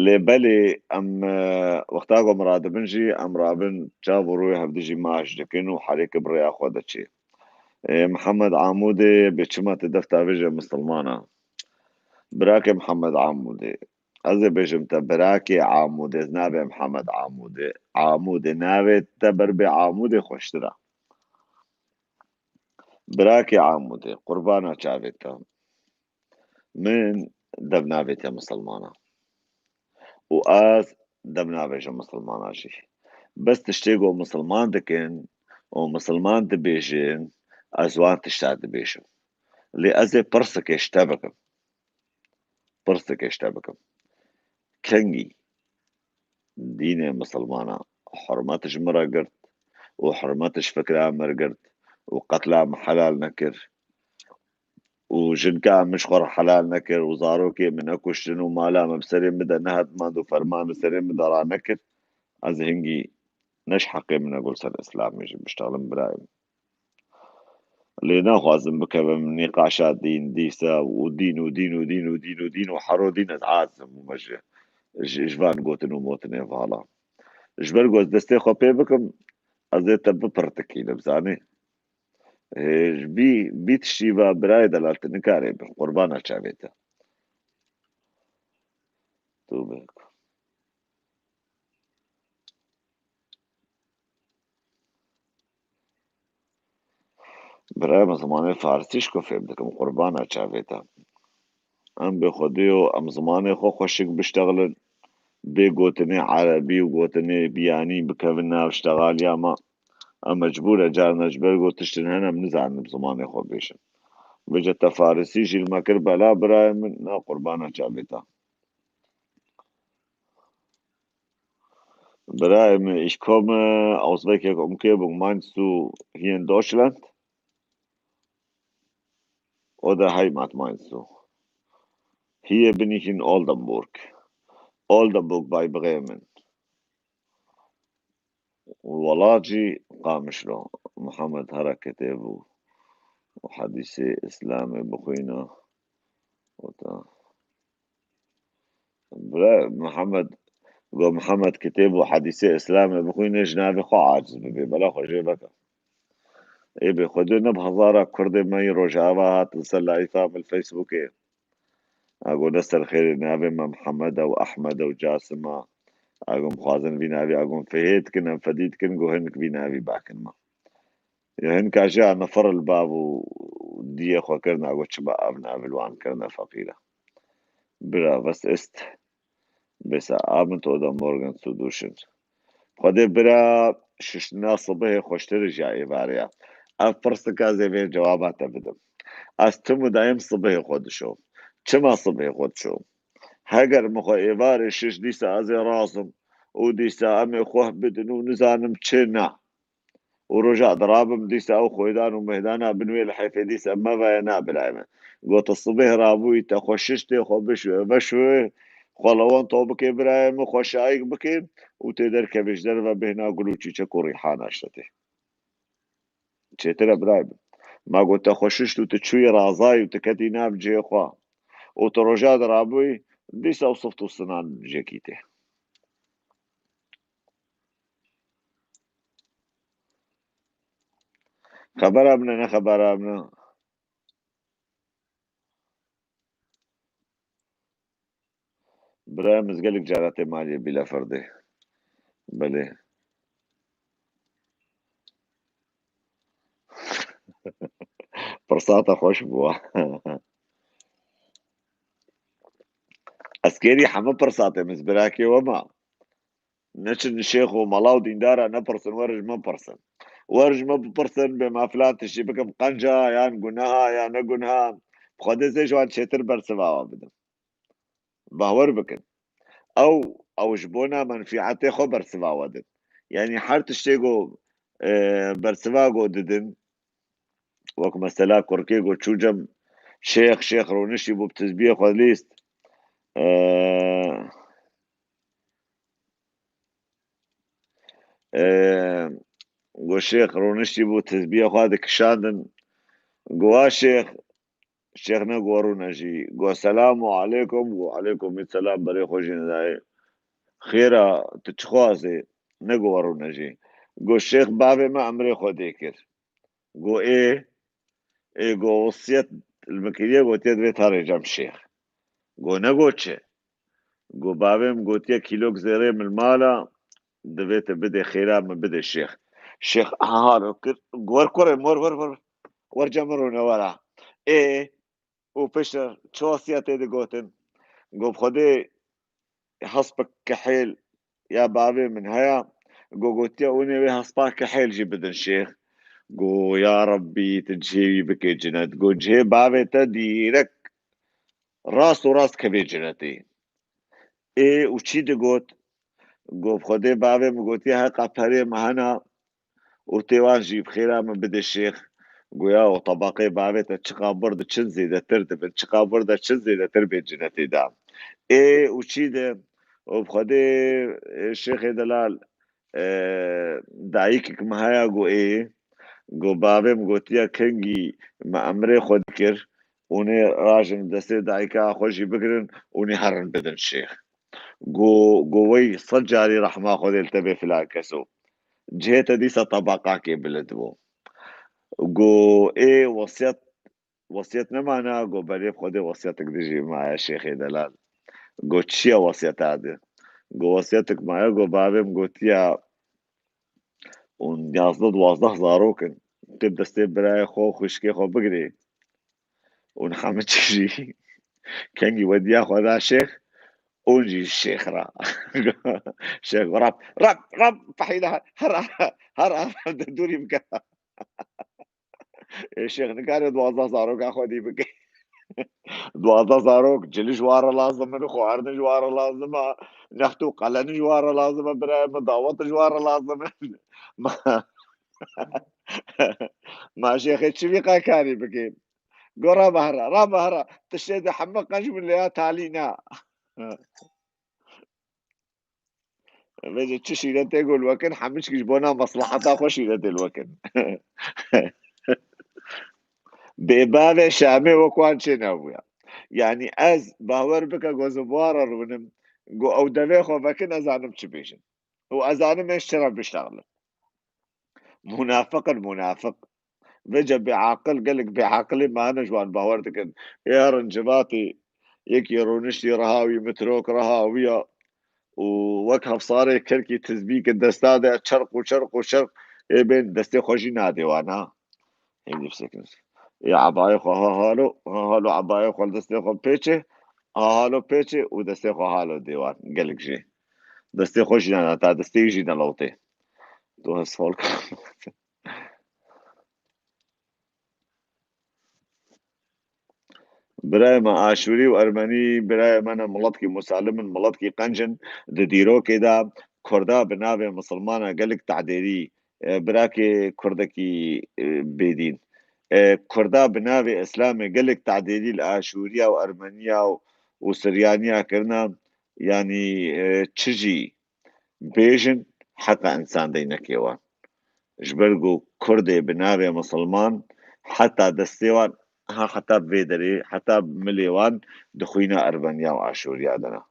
lêbelê em wexta ku em radibin jî em rabin çav û rûyê hevdî jî maş dikin û herêkî bi rêya xwe diçê Mihemed Amûdê bê çima tu def tavêje misilman e birakê Mihemed Amûdê ez ê bêjim te birakê Amûdê ez nabê Mihemed Amûdê Amûdê navê te ber bê Amûdê xweştir e birakê Amûdê qurbana çavê te min dev navê te misilman e û ez dev nabêjim misilmanan jî bes tiştê ku misilman dikin û misilman dibêjin ez wan tişta dibêjim lê ez ê pirsikê ji te bikim pirsikê ji te bikim kengî dînê misilmanan hurmet ji min re girt û hurmet ji fikra me girt û qetla me helal nekir وجنكا مشخور حلال نكر وزاروكي من أكوشتن ومالا مبسرين بدا نهد مادو فرمان بسرين بدا را نكر از هنگي نش حقي من أقول سر الإسلام يجي بشتغلن برايم اللي ناخوازن بكبه من نقاشات دين ديسا ودين ودين ودين ودين ودين وحرو دين اتعازم ومجه جوان قوتن وموتن فالا جبر قوز دستي خو بي بكم ازيتا ببرتكي لبزاني بي تشيبا براي دلالت نكاري قربانا شابيتا توبك براي ما زماني فارسيش كو فهم دكم قربانا شابيتا ام بخديو ام زماني خو خوشك بشتغلن بي قوتني عربي وقوتني بياني بكفنا بشتغال ياما مجبورة جارنا جبرقو تشتن هنا بنزعل بزماني خو بيشن بجت فارسي جيل ما كر بلا براي من نا قربانا شابيتا براي ich komme aus welcher Umgebung meinst du hier in Deutschland oder Heimat meinst du? Hier bin ich in Oldenburg. Oldenburg bei Bremen. ولاجي قامشلو محمد هركته وحديثي إسلامي بخينا وتا محمد محمد كتاب وحديثي إسلامي بخينا جنابي خو عاجز ببي بلا خو جيبك إيه بخدونا بهزارة كردي ما يروجعوا هات نسلا إيثام الفيسبوك أقول نسل خير نابي ما محمد أو أحمد أو جاسمة أقوم خوازن بينابي أقوم فهيت كنا فديت كن هنك بينابي باكن ما هنك أجا نفر الباب ودي أخو كرنا أقول شبا أبنا بالوان كرنا فقيرة برا بس است بس آبن تودا مورغن سودوشن خده برا ششنا صبح خوشتر جاي باريا أفرست كازي بين جوابات بدم أستمو دايم صبح خود شو چما صبح خود شو هگر مخو إيوار شش ديسا أزي راسم وديسا أمي خوه بدنو نزانم چنا ورجع ضرابم ديسا أو خويدان ومهدانا بنويل حيث ديسا ما بينا بالعيمة قوت الصبح رابوي تخششتي خو بشوي بشوي خلوان طوبك إبراهيم خوشايق بكي وتقدر كبش دربا بهنا قلوشي چكو ريحان اشتتي چتر إبراهيم ما قلت تخششت وتشوي رازاي وتكتي ناب جي خوا وترجع ضرابوي ديسا وصفتو السنان جاكيتي خبر أبنا نه خبر أبنا برای مزگلک جارات مالی بلا فرده بله فرصاته خوش بوا اسكيري حما فرصاته مزبراكي وما نشن الشيخ وملاو ديندارا نبرسن ورج ما برسن ورج ما برسن بما فلان تشي بكم قنجا يا نقنها يا نقنها بخده زي جوان شتر برسوا بدم بهور بكن او جبونا منفعته خو برسوا ودن يعني حرت الشيغو برسوا ددن وك مثلا كوركيغو تشوجم شيخ رونشي بو بتسبيح وليست آه آه شيخ رونشي بو تسبيح هذا كشاندن جوا شيخنا قورونا جي جو السلام عليكم وعليكم السلام بري خوشين داي خيرا تتخوازي نقورونا جي جو الشيخ بابي ما عمري خوديكر جو ايه جو وصيت المكيرية قوتيت بيت هاري جام شيخ جو نقوتشه جو بابم قوتيه كيلوك زيري من المالا دبيت بدي خيرا من بدي الشيخ قور كوري مور ورجع مرونا ورا ايه وفشر شو سياتي دي قوتن قو بخدي حسبك كحيل يا بابي من هيا قوتيا وني حسبك كحيل جي بدن الشيخ قو يا ربي تجيبي بكي جنت قو جي بابي تديرك راس كبي جنتي ايه وشي دي قوت قو بخدي بابي مقوتيا هاي قطري مهنا وتيوان جيب خيرا من بدا الشيخ گویا و طبقه بابێتە چقا برد چن زیدەتر دەبن چقا بردە چن زیدەتر بێت جنەتێدا ئێ و چی دێ و بخودێ شێخێ دەلال دایکێکم هەیە گۆ ئێ گۆ بابێم گوتیە کەنگی مەئەمرێ خۆ کرد اونێ ڕاژن دەستێ دایکا خۆشی بگرن اونێ هەڕن بدن شێخ گۆوەی سەد جاری ڕەحما خۆ دێتەبێ فلان کەسۆ جهێتە دیسە طبقاکێ بلد بوو گۆ ئێ وەسیەت نەمانە گۆ بەرێ خۆدێ وەسیەتێک دژی مایە شێخێ دەلال گۆ چییە وەسیەتا دێ گۆ وەسیەتێک مایە گۆ بابێم گوتیە اون 11-12 زارۆکن تێ دەستێ برایە خۆ خوشکێ خۆ بگرێ اون خەمە چژی کەنگی وەدیا خۆدا شێخ اونجي الشيخ را شيخ رب فحيلة هر دوري بك الشيخ نكاري 12 زاروك اخوتي بك 12 زاروك جلي جوار لازم من خوارن جوار لازم نختو قلن جوار لازم برا مضاوط جوار لازم ما ما شيخ تشبي كاري بك قرا بهرا تشهد حمق قنج من ليا تالينا بيجي تشيلة تقول وكن حمش كشبونا مصلحتها خوشيلة الوكن بباب شامي وكوان شناويا يعني از باور بك جوزبوار رونم جو او دفيخو فكن ازانم تشبيشن هو ازانم اشترى بيشتغل منافق بيجا بعاقل قالك بعقلي ما انا جوان باورتك يا رنجباتي يكي رونشتي رهاوي متروك رهاوية ووەک صاري كركي تزبيك الدستادة شرق وشرق بين دستي خوشي نادي وانا هيدي بسكنس يا عباية خو هالو عباية خو دستي خو بيتشي هالو بيتشي ودستي خو هالو ديوان قالك جي دستي خوشي نانا تا دستي جي نلوتي تو هسفولك براي ما آشوري وأرمني براي مانا ملطكي مسالم ملطكي قنجن ديرو كدا كردا بناوي مسلمانا قالك تعديري براكي كردكي بيدين كردا بناوي اسلامي قالك تعديري الآشوريا وأرمنيا وسريانيا كرنا يعني تشجي بيجن حتى إنسان دينكيوان جبرقو كردي بناوي مسلمان حتى دستيوان ها حتى بيدري حتى مليوان دخوينا أربنيا وعاشوريا دنا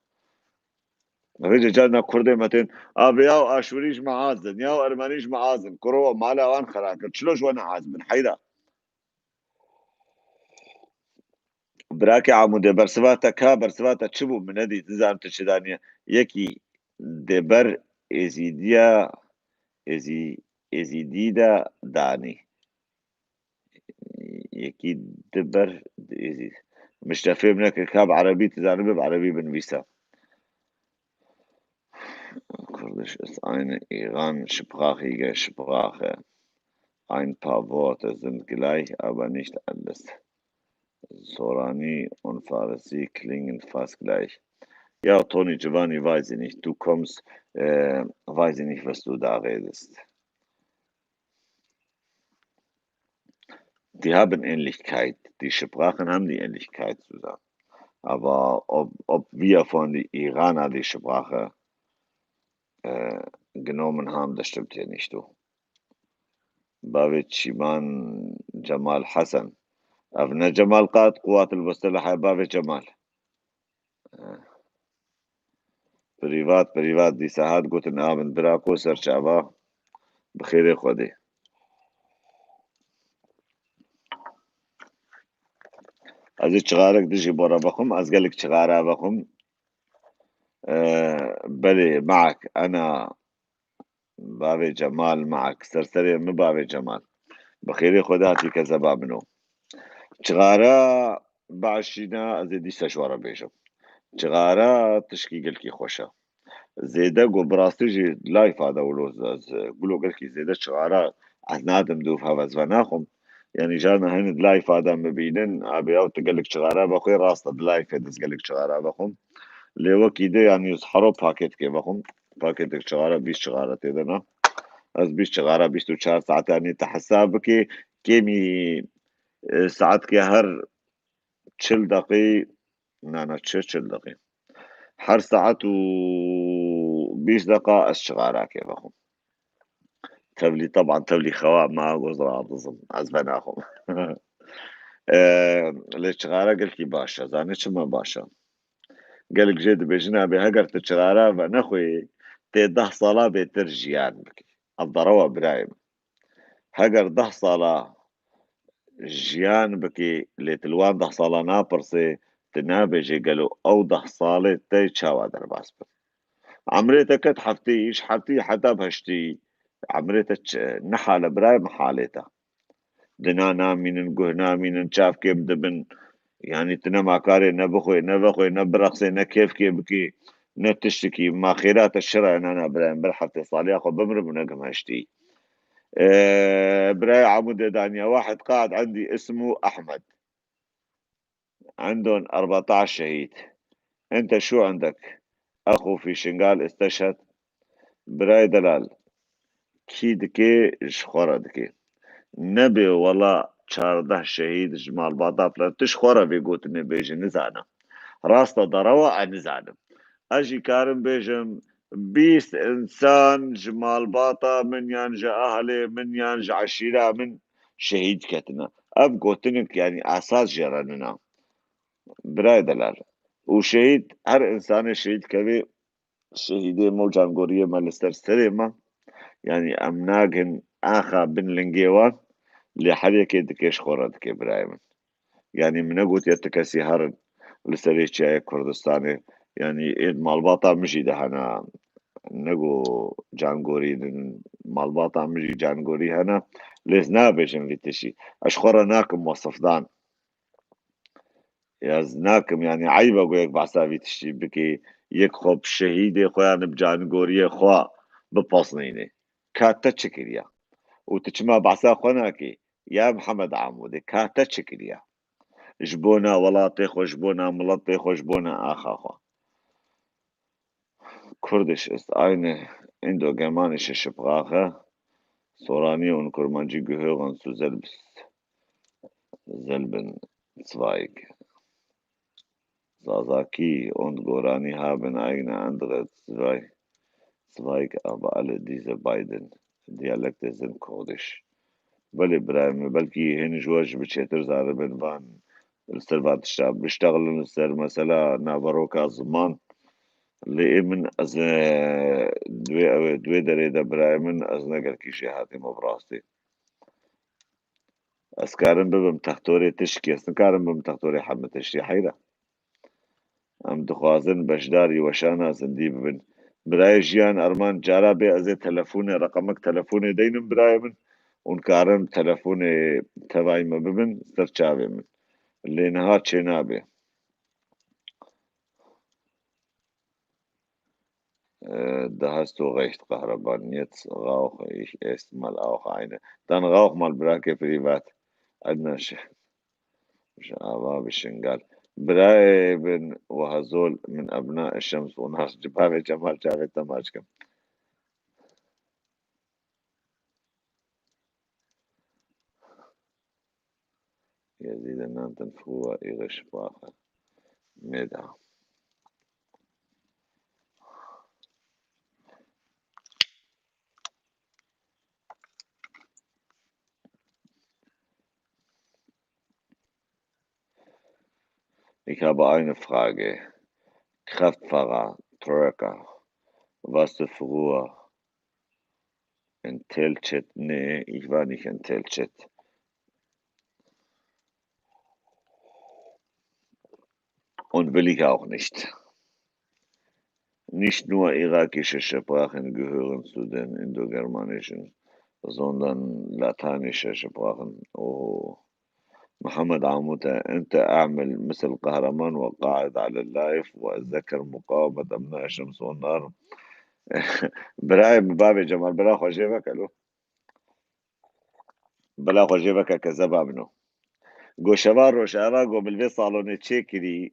رجع جانا كردي متين أبيا وعاشوريش معازن يا وأرمنيش معازن كرو مالا وان خراكر شلوش وانا عازم حيدا براكي عمود برسواتا تشبو من هذه تزام تشدانية يكي دبر ازيديا ازيديدا داني يكي دبر مش تفهم لك كاب عربي تزانبه بعربي بنفيسا Kurdisch ist eine iranische Sprache. Ein paar Worte sind gleich, aber nicht alles. Sorani und Farsi klingen fast gleich. Ja, Toni Giovanni, weiß ich nicht. Du kommst, weiß ich nicht, was du da redest. Die haben Ähnlichkeit. Die Sprachen haben die Ähnlichkeit zusammen. Aber ob wir von den Iranern die Sprache genommen haben, das stimmt hier nicht, du. بابت شيمان جمال حسن أبناء جمال قائد قوات المسلحة بابت جمال بريفات دي ساعات قلت آمن براكو سر شعبا بخير خودي از چغارك دجي بورا بخم از قالك چغارا بخم بلي معك أنا بابي جمال معك سرسري من بابي جمال بخير خداتي كذبا منه چغارا بعشينا از دي سشوارا بيجم چغارا تشكي قلكي خوشا زيدا قو براستيجي لايف هذا ولوز قولوا قلكي زيدا شغارا از نادم دوف هواز وناخم يعني جانا هند لايف هذا مبينن ابي او تقلك شغارا بخوي راست لايف هدس قلك شغارا بخم ليو كيده يعني يسحرو باكيت كي بخم باكيت شغارا 20 شغارا تدنا از 20 شغارا 24 ساعة يعني تحسابك كيمي ساعات كي هر 40 دقيقة نانا تشل دقيقة هر ساعت و 20 دقيقة الشغارة كيفهم تبلي طبعا تبلي خواب مع وزراء بظن عزبناهم الاشغارة قلت لي باشا زاني ما باشا قال لك جد بجنابي هقر تشغارة نخوي تي 10 صلاة بترجيان بك الضروة برايم هقر 10 صلاة جيان بكي لتلوان 10 صلاة نابرسي تنابجي قالوا أو 10 صالة تي تشاوى درباس عمريتك حفتيش حفتي حتى بهشتي عمريتك نحالة براي محالتها دنا من نقهنا من شاف كيف دبن يعني تنام كاري نبخوي نبرقصي نكيف كيف بكي نتشتكي ما خيرات الشرع انا براي حفتي صالح بمر بنقم هشتي براي عمود دانيا واحد قاعد عندي اسمه احمد عندهم 14 شهيد انت شو عندك اخو في شنغال استشهد براي دلال کی دکه شخورا دکه نبی ولا 14 شهید جمال بادا فلان تشخورا بيقوت بيجي نزعنا راستا ضروا نزعنا اجي كارم بيجم 20 انسان جمال باطا من ينجا اهلي من ينجا عشيرة من شهيد كتنا اب قوتنك يعني اساس جراننا براي دلال وشهيد هر انسان شهيد كبير شهيدي موجان قوريه مالستر سليمه يعني امناجن اخا بن لنجيوان لحريك دكيش خورد كبرايم يعني من قلت يتكسي هرن لسريتشاي كردستاني يعني إيد مالباطا مشي دهنا نقو جانغوري مالباطا مشي جانغوري هنا لزنا بيشن لتشي اشخورا ناكم وصفدان يزناكم يعني عيبه قويك بعسابي تشي بكي يكخب شهيدي خوان بجانغوري خوا ببصنيني كاتا تشكريا وتشما بعسا خناكي يا محمد عمودي كاتا تشكريا جبونا ولاطيخ وجبونا ملطيخ وجبونا آخاخا كردش ist eine indogermanische Sprache. Sorani und Kurmanji gehören zu selben Zweig. Sasaki und Gorani haben eigene andere Zweige, aber alle diese beiden Dialekte sind kurdisch. بل إبراهيم بلكي هن جواج بتشتر زار بن فان السربات الشعب بيشتغلوا السر مثلا نافروكا زمان اللي من از دوي دريدا برايمن از نقل كيشي هاتي مبراستي اسكارن ببم تختوري تشكي اسكارن ببم تختوري حمد تشتي حيرة ام دخوازن بشداري وشانا زندي ببن براي جيان ارمان جارا بي ازي تلفوني رقمك تلفوني دينم برايمن ونكارم تلفوني تبعي ما ببن سرچاوي من اللي نهار چنابي da hast du recht, Kahraban. Jetzt rauche ich erst mal auch eine. Dann rauch mal Brake privat. عندنا شباب الشنغال براي بن وهزول من أبناء الشمس وناس جبال جمال جاوي تماشكم يزيد أن تنفوا إغش باخر ميدا Ich habe eine Frage. Kraftfahrer, Trucker, warst du früher in Telchet? Nee, ich war nicht in Telchet. Und will ich auch nicht. Nicht nur irakische Sprachen gehören zu den indogermanischen, sondern lateinische Sprachen. Oh, محمد عمودة أنت أعمل مثل قهرمان وقاعد على اللايف وأتذكر مقاومة أبناء الشمس والنار براي بابي جمال بلا خجيبك ألو بلا خجيبك كذبا منه جو شبار روشارا جو بالبي صالوني تشيكري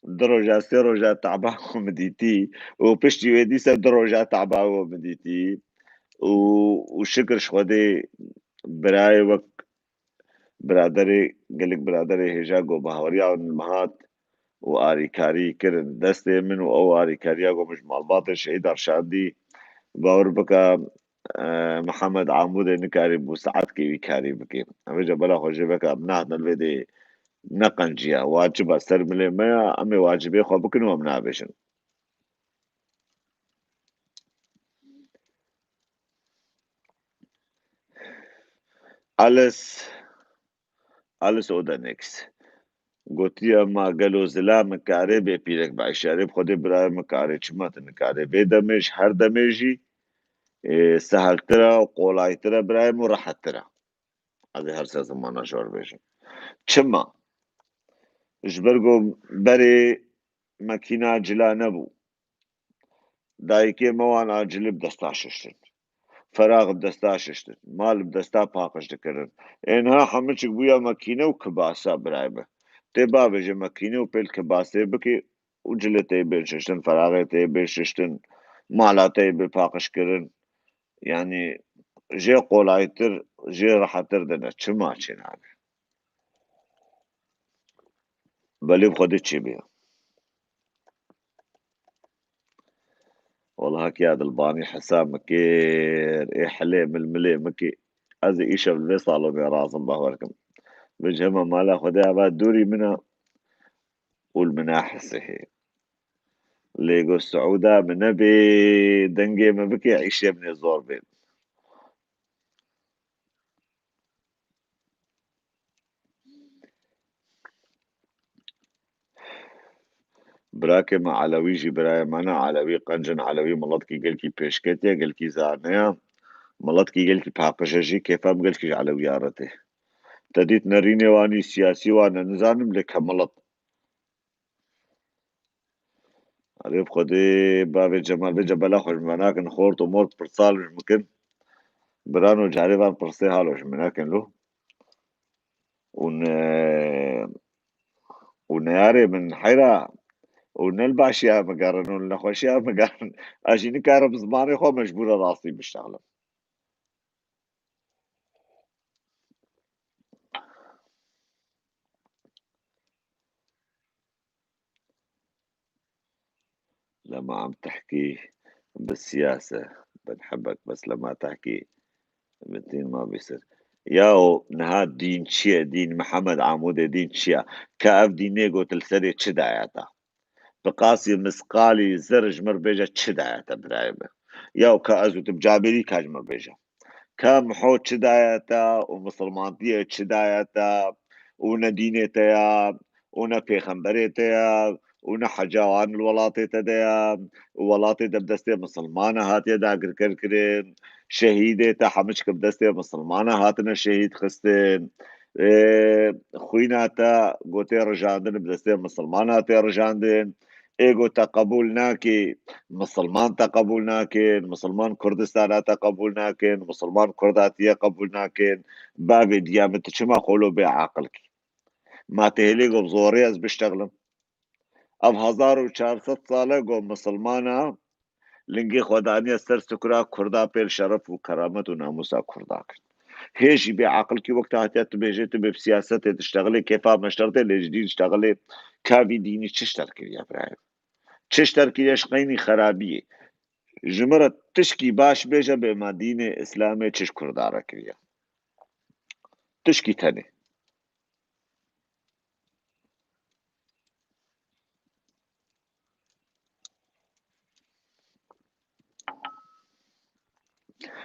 دروجة سيروجة تعبان مديتي وبشتي ويديسة دروجة تعبان مديتي وشكر شخودي براي وك برادري قالك برادري هجاقو بهوريا والمهات وآري كاري كرن دستي من أو آري كارياقو مش مالباط الشهيد أرشادي باور بكا محمد عمود نكاري بوسعات كي كاري بكي أمجا بلا خوشي بكا بناهنا الفيدي نقنجيا واجب أستر ملي ما أمي واجبي خو بكنو أمنا بيشن ألس أودانيكس قلتي أما قالوا زلام كاري بيبيلك بعشاري بخدي براي مكاري چمات نكاري بيدمج هر دمجي سهل ترى وقولاي ترى براي مرحت ترى هذه هر سه زمانه شعور بيشن چما جبرگو بري مكينة جلا نبو دايكي موان عجل بدستاششتن فراغ بدستاششتن مال بدستا پاقش دكرن انها حمچك بويا مكينة وكباسة برايبه تبا بجي مكينة وبيل كباسة بكي وجلتي بيششتن فراغتي بيششتن مالاتي بپاقش كرن يعني جي قولايتر جي راحتر دنا چما چنان بلي بخدي چي بيه والله هكي هذا الباني حسام مكير ايه حليم الملي مكي هذا ايشا بالفيصل وبراس الله وركم بجهما مالا خدها بعد دوري منها والمناحسه هي ليغو السعودة من نبي دنجي ما بكي عيش من زور بين براكي ما علوي جي براي مانا علوي قنجن علوي ملطكي قلكي بيشكتيا قلكي زارنيا ملطكي قلكي باقشجي كيفام قلكي علوي يارته تديت نريني واني سياسي وانا نزانم لك ملط عريف خدي باب الجمال بجبل اخوش مناكن خورت ومورت برصال مش ممكن برانو جاريبان برصي هالوش مناكن له ون ونياري من حيرة ونلباشيا مقارن ونخوشيا مقارن اجيني كارب زماني خو مجبورة راسي بشتغل لما عم تحكي بالسياسة بنحبك بس لما تحكي بالدين ما بيصير ياو نهاد دين شيا دين محمد عمود دين شيا كاف دينيغو تلسري تشداياتا بقاسي مسقالي زرج مربيجا تشداياتا برايبه ياو كازو تبجابري كاج مربيجا كمحو تشداياتا ومسلمانتية تشداياتا وندينيتيا ونا بيخنبريتيا ونا حجاوان الولاطي تديا ولاطي دبدستي مسلمانة هاتيا داقر كركرين شهيدة تا حمشك بدستي مسلمانة هاتنا شهيد خستين خوينا تا قوتي رجاندن بدستي مسلمانة هاتي رجاندن ايجو تقبول ناكي مسلمان تقبول ناكن مسلمان كردستان تقبول ناكن مسلمان كرداتية قبول ناكن باب ديامت شما قولوا بعقلك ما تهلي قو بزوري از بشتغلم اب 1400 ساله قو مسلمانا لنگي خدانية سر سكرا كردا بيل شرف وكرامت وناموسا كردا هيجي بعقل كي وقت هاتيت بيجيت بسياسة تشتغلي كيفا مشترطة لجديد تشتغلي كافي ديني تشتركي يا برايم تشتركي يشقيني خرابية جمرة تشكي باش بيجا بمدينة إسلامي تشش كردارة كريا تشكي تاني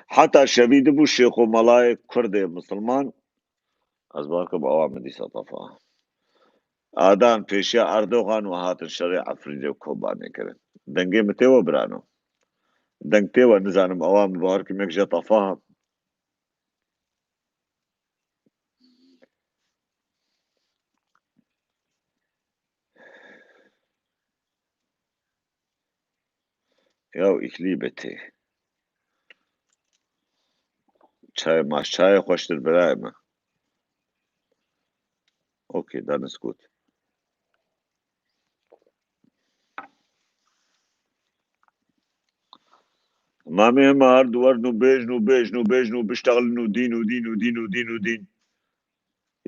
حتى شبيد بو شيخ وملاي كرد مسلمان أزبارك بأوام دي سطفا آدان پیشیا اردوغان و هاتن شرع افريدي وكوباني كرن دنگي متيو برانو دنگ تيو نزانم أوام بوهرك مكجا طفاهم ياو إكليبتي چای ماش چای خوشتر برای ما اوكي دا نسكوت ما مهم هارد ور نو بيج نو بيج نو بيج نو بيشتغل نو دين ودين ودين ودين ودين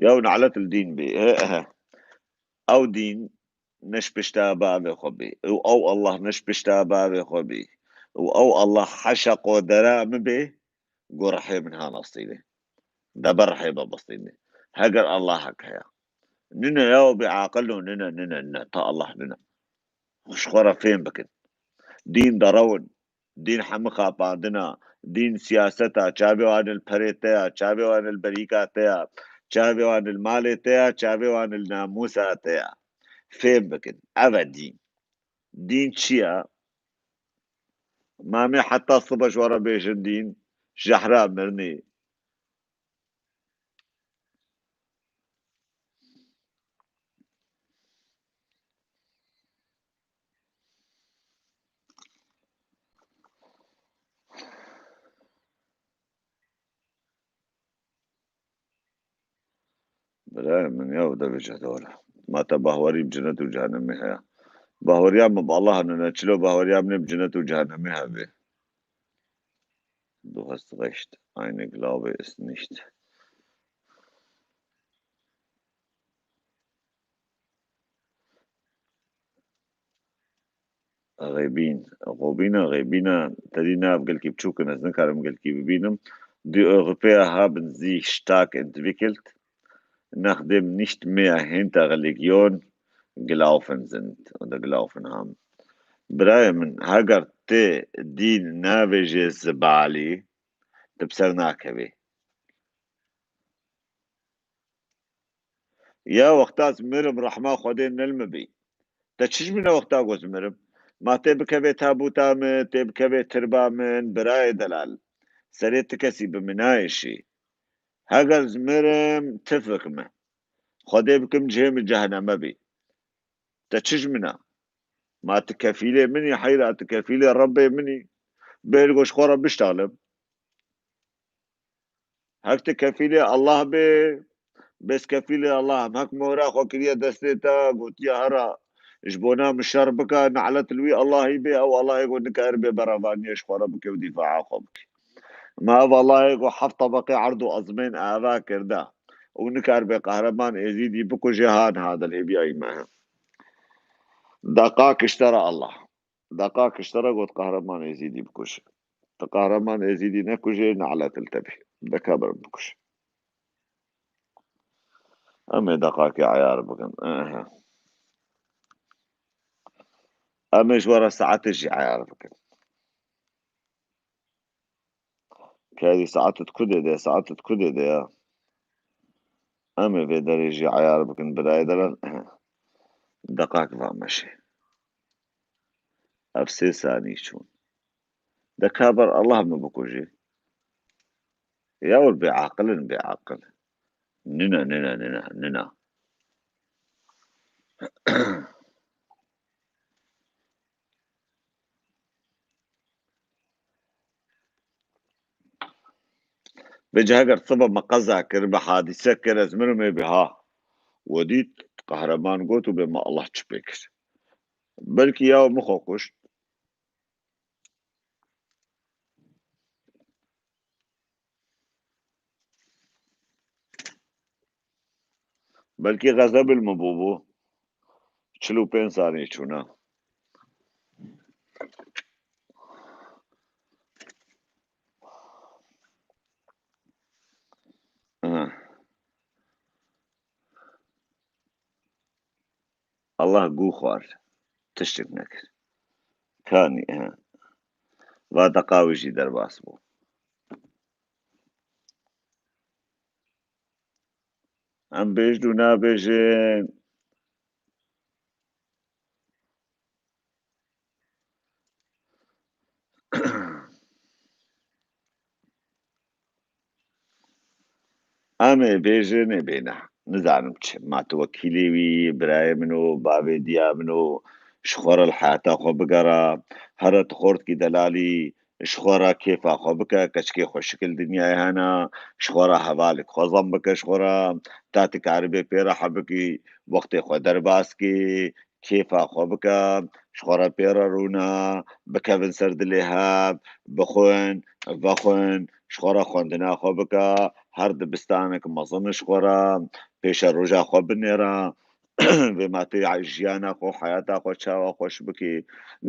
يو نعلت الدين بي او دين نش بشتا بابي خبي او الله نش بشتا بابي خبي او الله حشق ودرام بي قرحي منها نصيبي ده برحي ببسطيني هقر الله حق هيا ننا يو بعاقلو ننا تا الله ننا خشخورة فين بكن دين درون دين حمقا باندنا دين سياستا چابي وان البريتيا چابي وان البريكاتيا چابي وان المالتيا چابي وان الناموساتيا فين بكن دين دين چيا مامي حتى الصبح ورا بيشن دين جحرا مرني بلا من يو ده وجه دولة ما تبهوري بجنة وجهنم هيا بهوريام بالله انه نچلو بهوريام نب جنة وجهنم هبه Du hast recht, eine Glaube ist nicht. غيبين غيبينا تدينا بقلكي بتشوكن از نكارم قلكي ببينم die Europäer haben sich stark entwickelt, nachdem nicht mehr hinter Religion gelaufen sind oder gelaufen haben. برايم هاجر تي دين نافج الزبالي تبصرناك بي يا وقتاز مرم رحمة خودين نلمبي تشش من وقتا جوز مرم ما تبكبي تابوتا من تبكبي تربا من براي دلال سريت كسي بمنايشي هاجر زمرم تفق ما خودي بكم جهم جهنم بي تشش منا ما تكفيلي مني حيرة تكفيلي ربي مني بيلقوش خورا بيشتغلم هاك تكفيلي الله بي بس كفيلي الله هك مورا خو كريا دستيتا قلت يا هرا جبونا من شربك نعلت الوي الله يبي او الله يقول لك اربي برافاني اشخورا بك ودفاع خبك ما والله يقول حف طبقي عرضه ازمين اذا كردا ونكار بقهرمان يزيد يبكو جهان هذا اللي بياي معه دقاق اشترى الله دقاق اشترى قلت قهرمان يزيد يبكوش قهرمان يزيد نكوجي نعلت التبي دكابر بكوش أمي دقاق يا عيار بكم أمش ورا ساعات تجي عيار بكم كهذه ساعات تكده ده ساعات تكده ده أمي في درجة عيار بكم بداية دلن دقاق فامشي أفسي ثاني شون دكابر الله ما بكوجي ياول بعقل بعقل ننا بيجي هاجر صبا مقزع كربة حادثة كرا زمرمي بها وديت قهرمان قوتو بما الله تشبيكش بلكي ياو مخوكش بلكي غضب المبوبو چلو پین ثانیه چونا الله قو خوار تشتك نكر كاني وادا قاوشي درباس بو ام بيجدو نا بيجين امي بيجين بينا نزانم چه ما توكيلي وي براي منو بابي ديا منو شخور الحياة خو بقرا هرت خورت كي دلالي شخورا كيف خو بكا كشكي خو شكل دنيا هنا شخورا حوالك خوزم بك شخورا تاتك عربي بيرا حبكي وقت خو درباس كي كيف خو بكا شخورا بيرا رونا بكفن سرد لهاب بخون شخورا خوندنا خو بكا هەر دبستانێک مەزنش خۆرە پێشە ڕۆژا خۆ بنێرە وێماتەی ژیانە خۆ حیاتا خۆ چاوە خۆش بکەی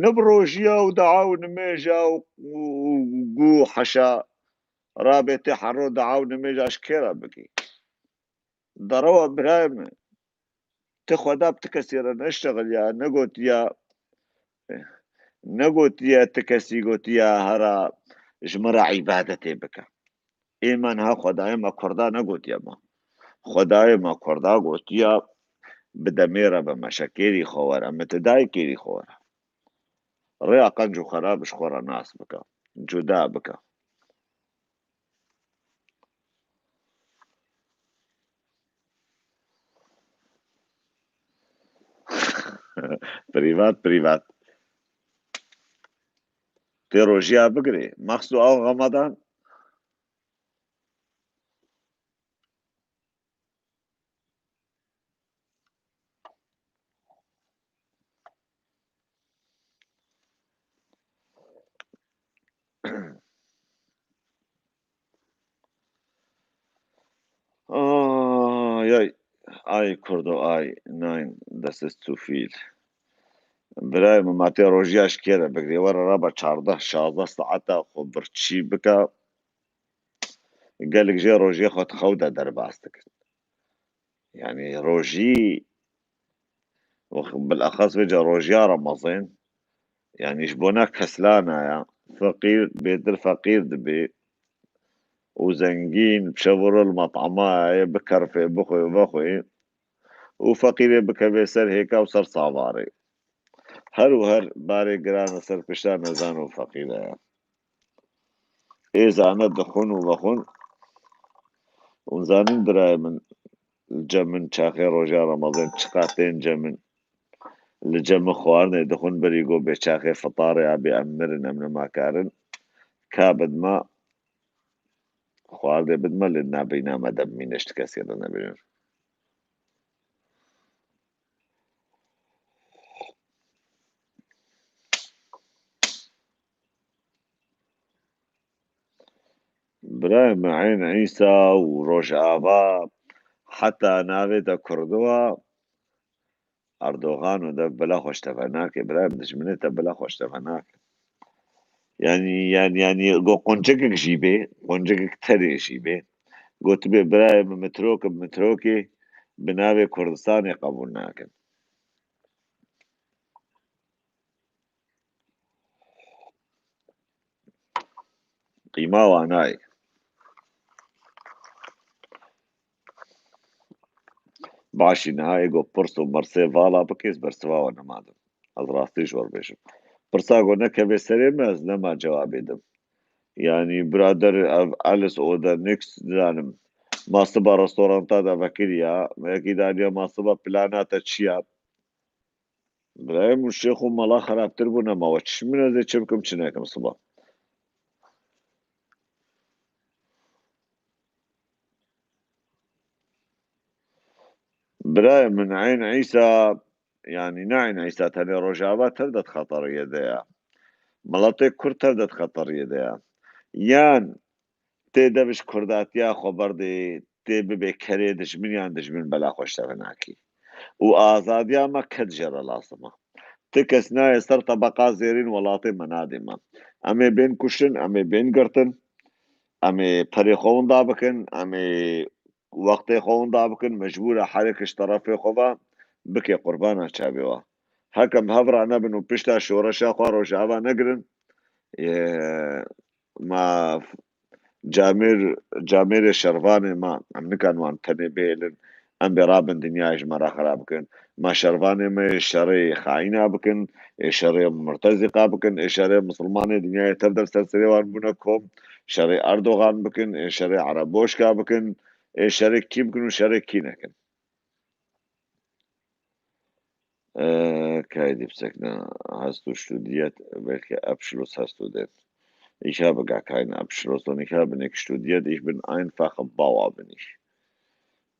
نەب ڕۆژیە و دەعا و نمێژە و گو حەشا رابێتێ حەڕۆ دەعا و نمێژاش کێرە بکەی دەڕەوە برای من تە خۆدا بتکەسێرە نەشتەغلیا نەگوتیە تکەسی گوتیە هەرا ژمرە عیبادەتێ بکە ئێمان ها خۆدایەمە کوڕدا نەگوتیەمە خۆدایەمە کوڕدا گوتیە بدەمێرە بە مەشەکێری خۆوەرە متدایکێری خۆرە ڕێیا قەنج و خەرابش خۆرە ناس بکە جودا بکە پریڤات تێ ڕۆژیا بگرێ مەخس و ئەو غەمەدان ئای کوردۆ ئای ناین دەست تو فیل برای مەماتێ ڕۆژیاش کێرە بگرێ وەرە بە 14 ساعەتە خۆ برچی بکە gelek jê rojiyê xwe di xew de derbas dikin yani rojî bilexas vêca rojiya Remezên yani ji bona keslana ya feqîr bêtir feqîr dibe û zengîn pişevir metexmayê bikerife bixwe vexwe û feqîrê bikeve ser hêka û ser savarê her û her barê giran li ser pişta nezan û feqîr e ê zane dixwin û vexwin û zanîn birayê min cem çaxê roja Remezên çiqat tên cemin li cemê xwarinê dixwin berî got bê çaxê fitarê ya bê em mirin em nimakarin ka bidme xwarinê bidme lê nabîna me de bimîne ji ti kesî re nebînin birayê me Eyn Îsa û Rojava heta navê de kurdiwa Erdogan û dev bila xweşteve nake birayê min dijminê te bila xweşteve nake yani got quncikek jî bê quncikek terê jî bê gotibê birayê min mitrokê bi navê Kurdistanê qebûl nakin qîma wan nayê başî nihayê got pirs û mirsê vala bike ez bersiva we nemadim ez rastî ji we re bêjim pirsa got nekeve serê me ez nema cewabê dim yani birader ev Alice Odenix dizanim masiba restoranta de vekiriya yekî daniye masiba plana te çi ya birayê min şêx û mala xerabtir bû nema we çi min ez ê çi bikim çi nekim siba birayê min Eyn Îsa yani ne Eyn Îsa tenê Rojava tev de di xeteriyê de ya miletê Kurd tev de di xeteriyê de ya yan tê de ji kurdatiya xwe berdê tê bibe kerê dijminiyan dijmin bela xweşteve nakî û azadiya me ket jere lasima ti kes nayê ser tebeqa zêrîn welatê me nadê me em ê bên kuştin em ê bên girtin em ê perê xwe winda bikin em ê wextê xwe winda bikin mecbûr e herêkê ji terefê xwe ve bike qurbana çavê we hekem hevra nebin û pişta şoreşa xwe Rojava negirin ma camêrê şervanê me em nikan wan tenê bihêlin em bê rabin dinyayê ji me re xerab bikin ma şervanê me ê şerê xaîna bikin ê şerê murtezîqa bikin ê şerê misilmanê dinyayê tev de li ser serê wan bûne kom şerê Erdogan bikin ê şerê Ereboşka bikin ê şerê kî bikin û şerê kî nekin Kaydî bisekne hast du studiert welche Abschluss hast du denn Ich habe gar keinen Abschluss und ich habe nicht studiert. Ich bin einfacher Bauer, bin ich.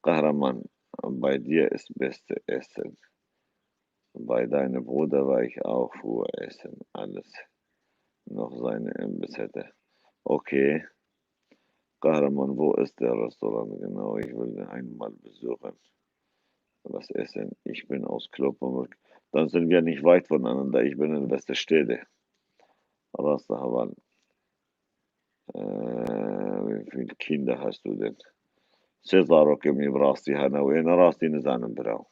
Kahraman, bei dir ist beste Essen. Bei deinem Bruder war ich auch früher essen. Alles noch seine Imbiss hätte. Okay. Kahraman, wo ist der Restaurant genau? Ich will einmal besuchen. Was essen? Ich bin aus Kloppenburg. Dann sind wir nicht weit voneinander. Ich bin in Westerstede. Ras Havan. Wie viele Kinder hast du denn? سيزارك ابني براسي هنا وين راسي نزان براو.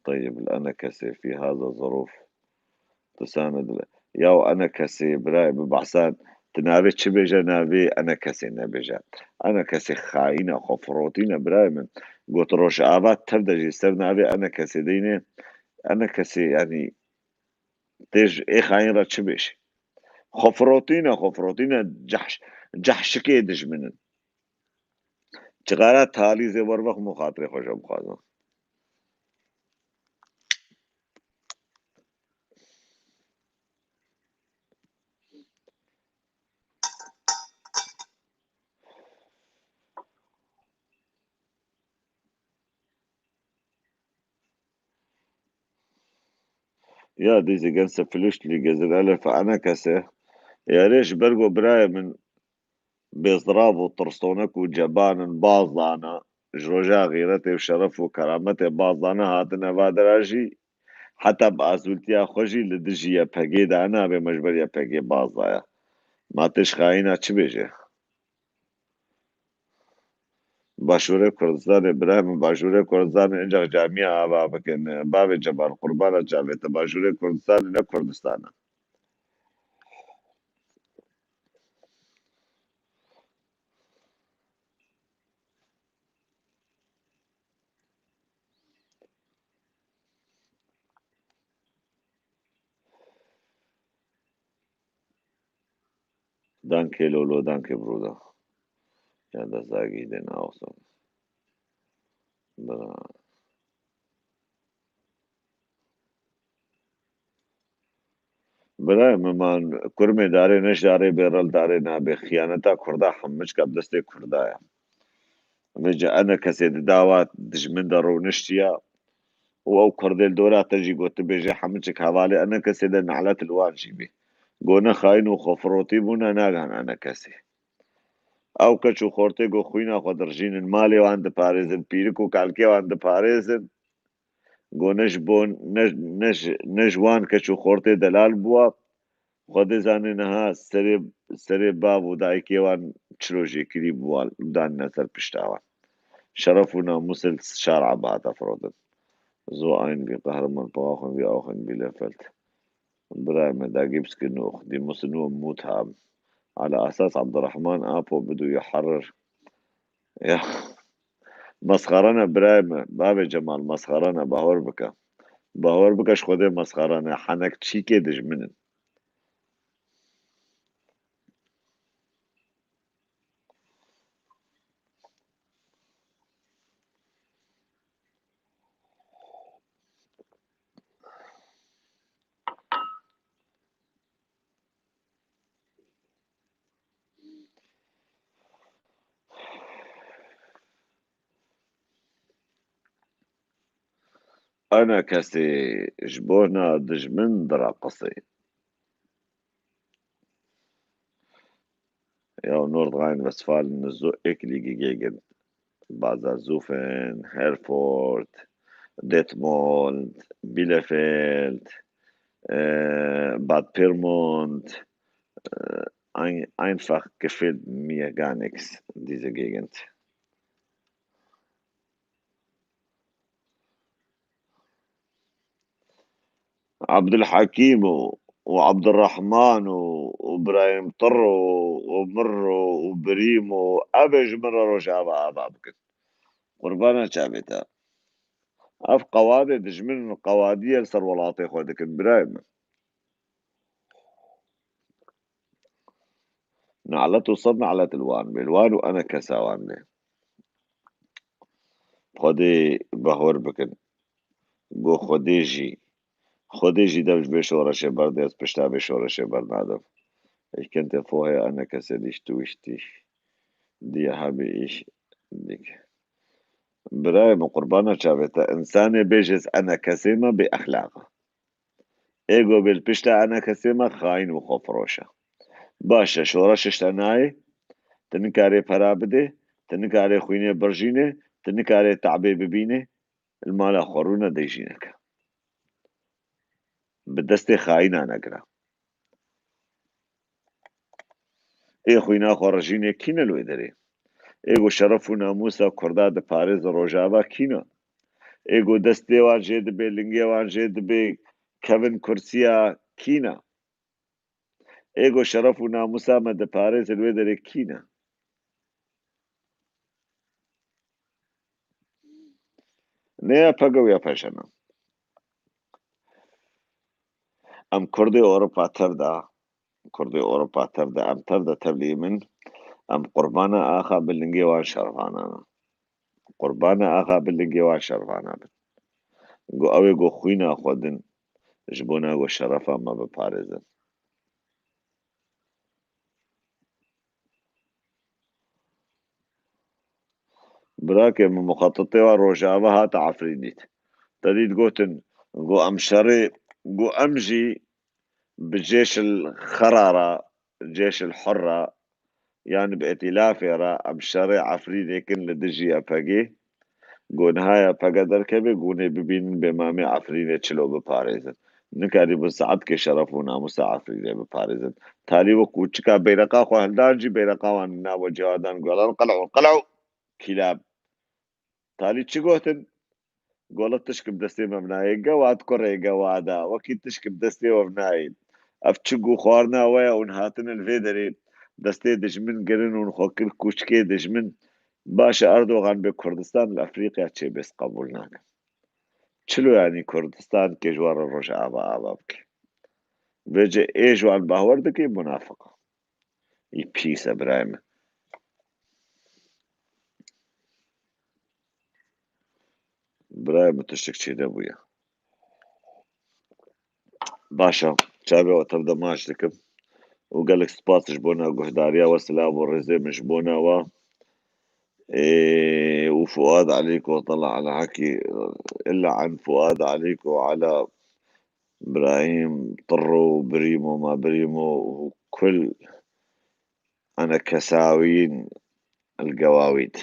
طيب أنا كسي في هذا الظروف تساند ياو أنا كسي براي ببعسان تنابي تشبيجا نابي أنا كسي نابيجا أنا كسي خاينة خفروتينا براي من قلت روش آبات تبدا جيستر نابي أنا كسي ديني أنا كسي يعني تيج إيه خاين را تشبيش خفروتينا جحش كيدج من چقدر تالی زبر وقت مخاطره خوشم خواهد. Ja, diese ganze Flüchtlinge sind alle veranackerte. يا ريش بلقوا براي من بإضراب وطرسونك وجبان باظانا جروجا غيرتي وشرف وكرامتي باظانا هاتنا بادراجي حتى بأزولتيا خوشي لدجي بهجي دانا بمجبر بهجي باظايا ما تشخاينا تشبيجي باشوره كردستان براي باشوره كردستان انجا جامعة بابكن باب جبال قربانا جابت باشوره كردستان نه كردستان دانكي لولو دانكي برودا يا ده زاگی den auch so. برای من کرمی داره نش داره بیرال داره نه به خیانتا کرده همش کب دسته کرده یا وجه انا کسی دعوت دشمن دارو نشتیا و او کردل دورا تجی گوت بیجه همش که حواله انا کسی ده نعلت الوان شی بی گونه خاین و خفروتی بونا ناگان انا کسی او کچو خورته گو خوینا خود درجین مالی وان ده پاریزن پیرکو کالکی وان ده پاریزن گونش بون نش وان کچو خورته دلال بوا خود زنی نها سری باب و دایکیوان چروجی کری بوال دان نظر پشتاوان شرف و ناموس الشارع بعد افرادن so ein wie Kahraman brauchen wir auch in Bielefeld. Bremen, da gibt's genug. Die müssen nur Mut haben. على أساس عبد الرحمن آبو بده يحرر يا مسخرنا برايم باب جمال مسخرنا باور بك خود مسخرنا حنك چی که دجمنن أنا كسي جبونا دجمن درا قصي يا نوردرين وستفالن so eklige Gegend. Basazufen, Herford, Detmold, Bielefeld, Bad Pyrmont. Einfach gefällt mir gar nichts, diese Gegend. عبد الحكيم وعبد الرحمن وابراهيم طرو ومرو وبريمو ابج مرة شابا ابابك قربانا شابتا اف قوادي دجمن قوادي السر ولاطي خودك برايم نعلته صد نعلت الوان بالوان وانا كساوان لي خودي بهور بكن گو خوديجي دمج بشورش برد از پشتا بشورش برنادم ich kannte vorher eine Kasse nicht durch dich die habe ich nicht براي من قربانة شافتا إنسان بيجز أنا كسيمة بأخلاقه إيجو بالبشتة أنا كسيمة خاين وخفروشة باشا شورش اشتناي تنكاري فرابده تنكاري خوينه برجينه تنكاري تعبي ببينه المالا خورونا ديجينك بدستي خاينة نقرا اي خوينا خورجينه كينا لو ادري ايگو شرف و ناموسا کردا د پاريز روجاوا کینا ايگو دستي وان جيد بي لنگي وان جيد بي كevin كرسيا كينا ايگو شرف و ناموسا ما د پاريز لو ادري كينا نه پگو یا پشنا ام كردي اوروبا تردا كردي اوروبا تردا ام تردا تبلي من ام قربانا اخا باللنگي وان شرفانا قربانا اخا باللنگي وان شرفانا گو اوی گو خوینا خودن جبونا گو شرفا ما بپارزن براكي من مخططي وروجاوا هات عفرينيت تريد قوتن قو أمشري قو أمجي بالجيش الخرارة الجيش الحرة يعني بائتلافي را أمشري عفريني كن لدجي أفاقي قو نهاية فقدر كبي قوني ببين بمامي عفريني تشلو بباريزن نكاري بسعد كشرفونا مسا عفريني بباريزن تالي وكوچكا بيرقا خو هلدانجي بيرقا وان ناو جوادان قولان قلعوا كلاب تالي چي قوتن قولت تشكب دستي مبناي قواد كوري قوادا وكيد تشكب دستي وبناي افتشقو خوارنا ويا ونهاتن الفيدري دستي دجمن قرن ونخوكل كوشكي دجمن باشا أردوغان بكردستان الأفريقيا تشي بس قبولنا شلو يعني كردستان كجوار الرجع آبا بك بيجي ايجو عن باوردكي منافقة يبيس ابراهيم ابراهيم تشتك شي دبويا باشا شابي وتبدا ماشتكم وقال لك سباس جبونا وقهداريا وسلام والرزيم جبونا وفؤاد عليك وطلع على حكي إلا عن فؤاد عليك وعلى إبراهيم طرو بريمو ما بريمو وكل أنا كساوين القواويد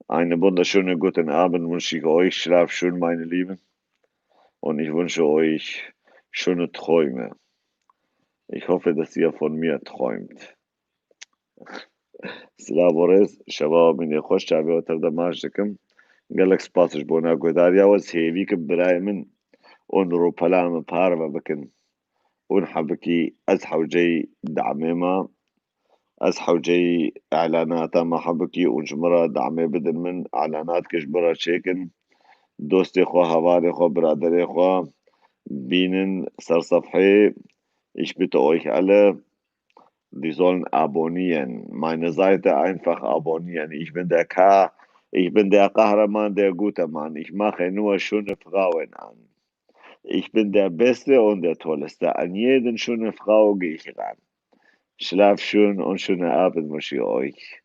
eine wunderschöne guten Abend wünsche ich euch. Schlaf schön, meine Lieben. Und ich wünsche euch schöne Träume. Ich hoffe, dass ihr von mir träumt. سلام ورز شباب من خوش شعبي وتبدا ماشتكم قال لك سباسش بونا قداريا وسهيبيك براي من ونرو بلام باربا بكن ونحبكي أزحو جي دعميما أزحو جي إعلاناتا ما حبكي ونجمرا دعمي بدل من إعلانات كجبرا شيكن دوستي خو هواري خو برادري خو بينن سر صفحي ich bitte euch alle die sollen abonnieren. Meine Seite einfach abonnieren. Ich bin der K. Ich bin der Kahraman, der gute Mann. Ich mache nur schöne Frauen an. Ich bin der Beste und der Tollste. An jeden schöne Frau gehe ich ran. Schlaf schön und schönen Abend wünsche ich euch.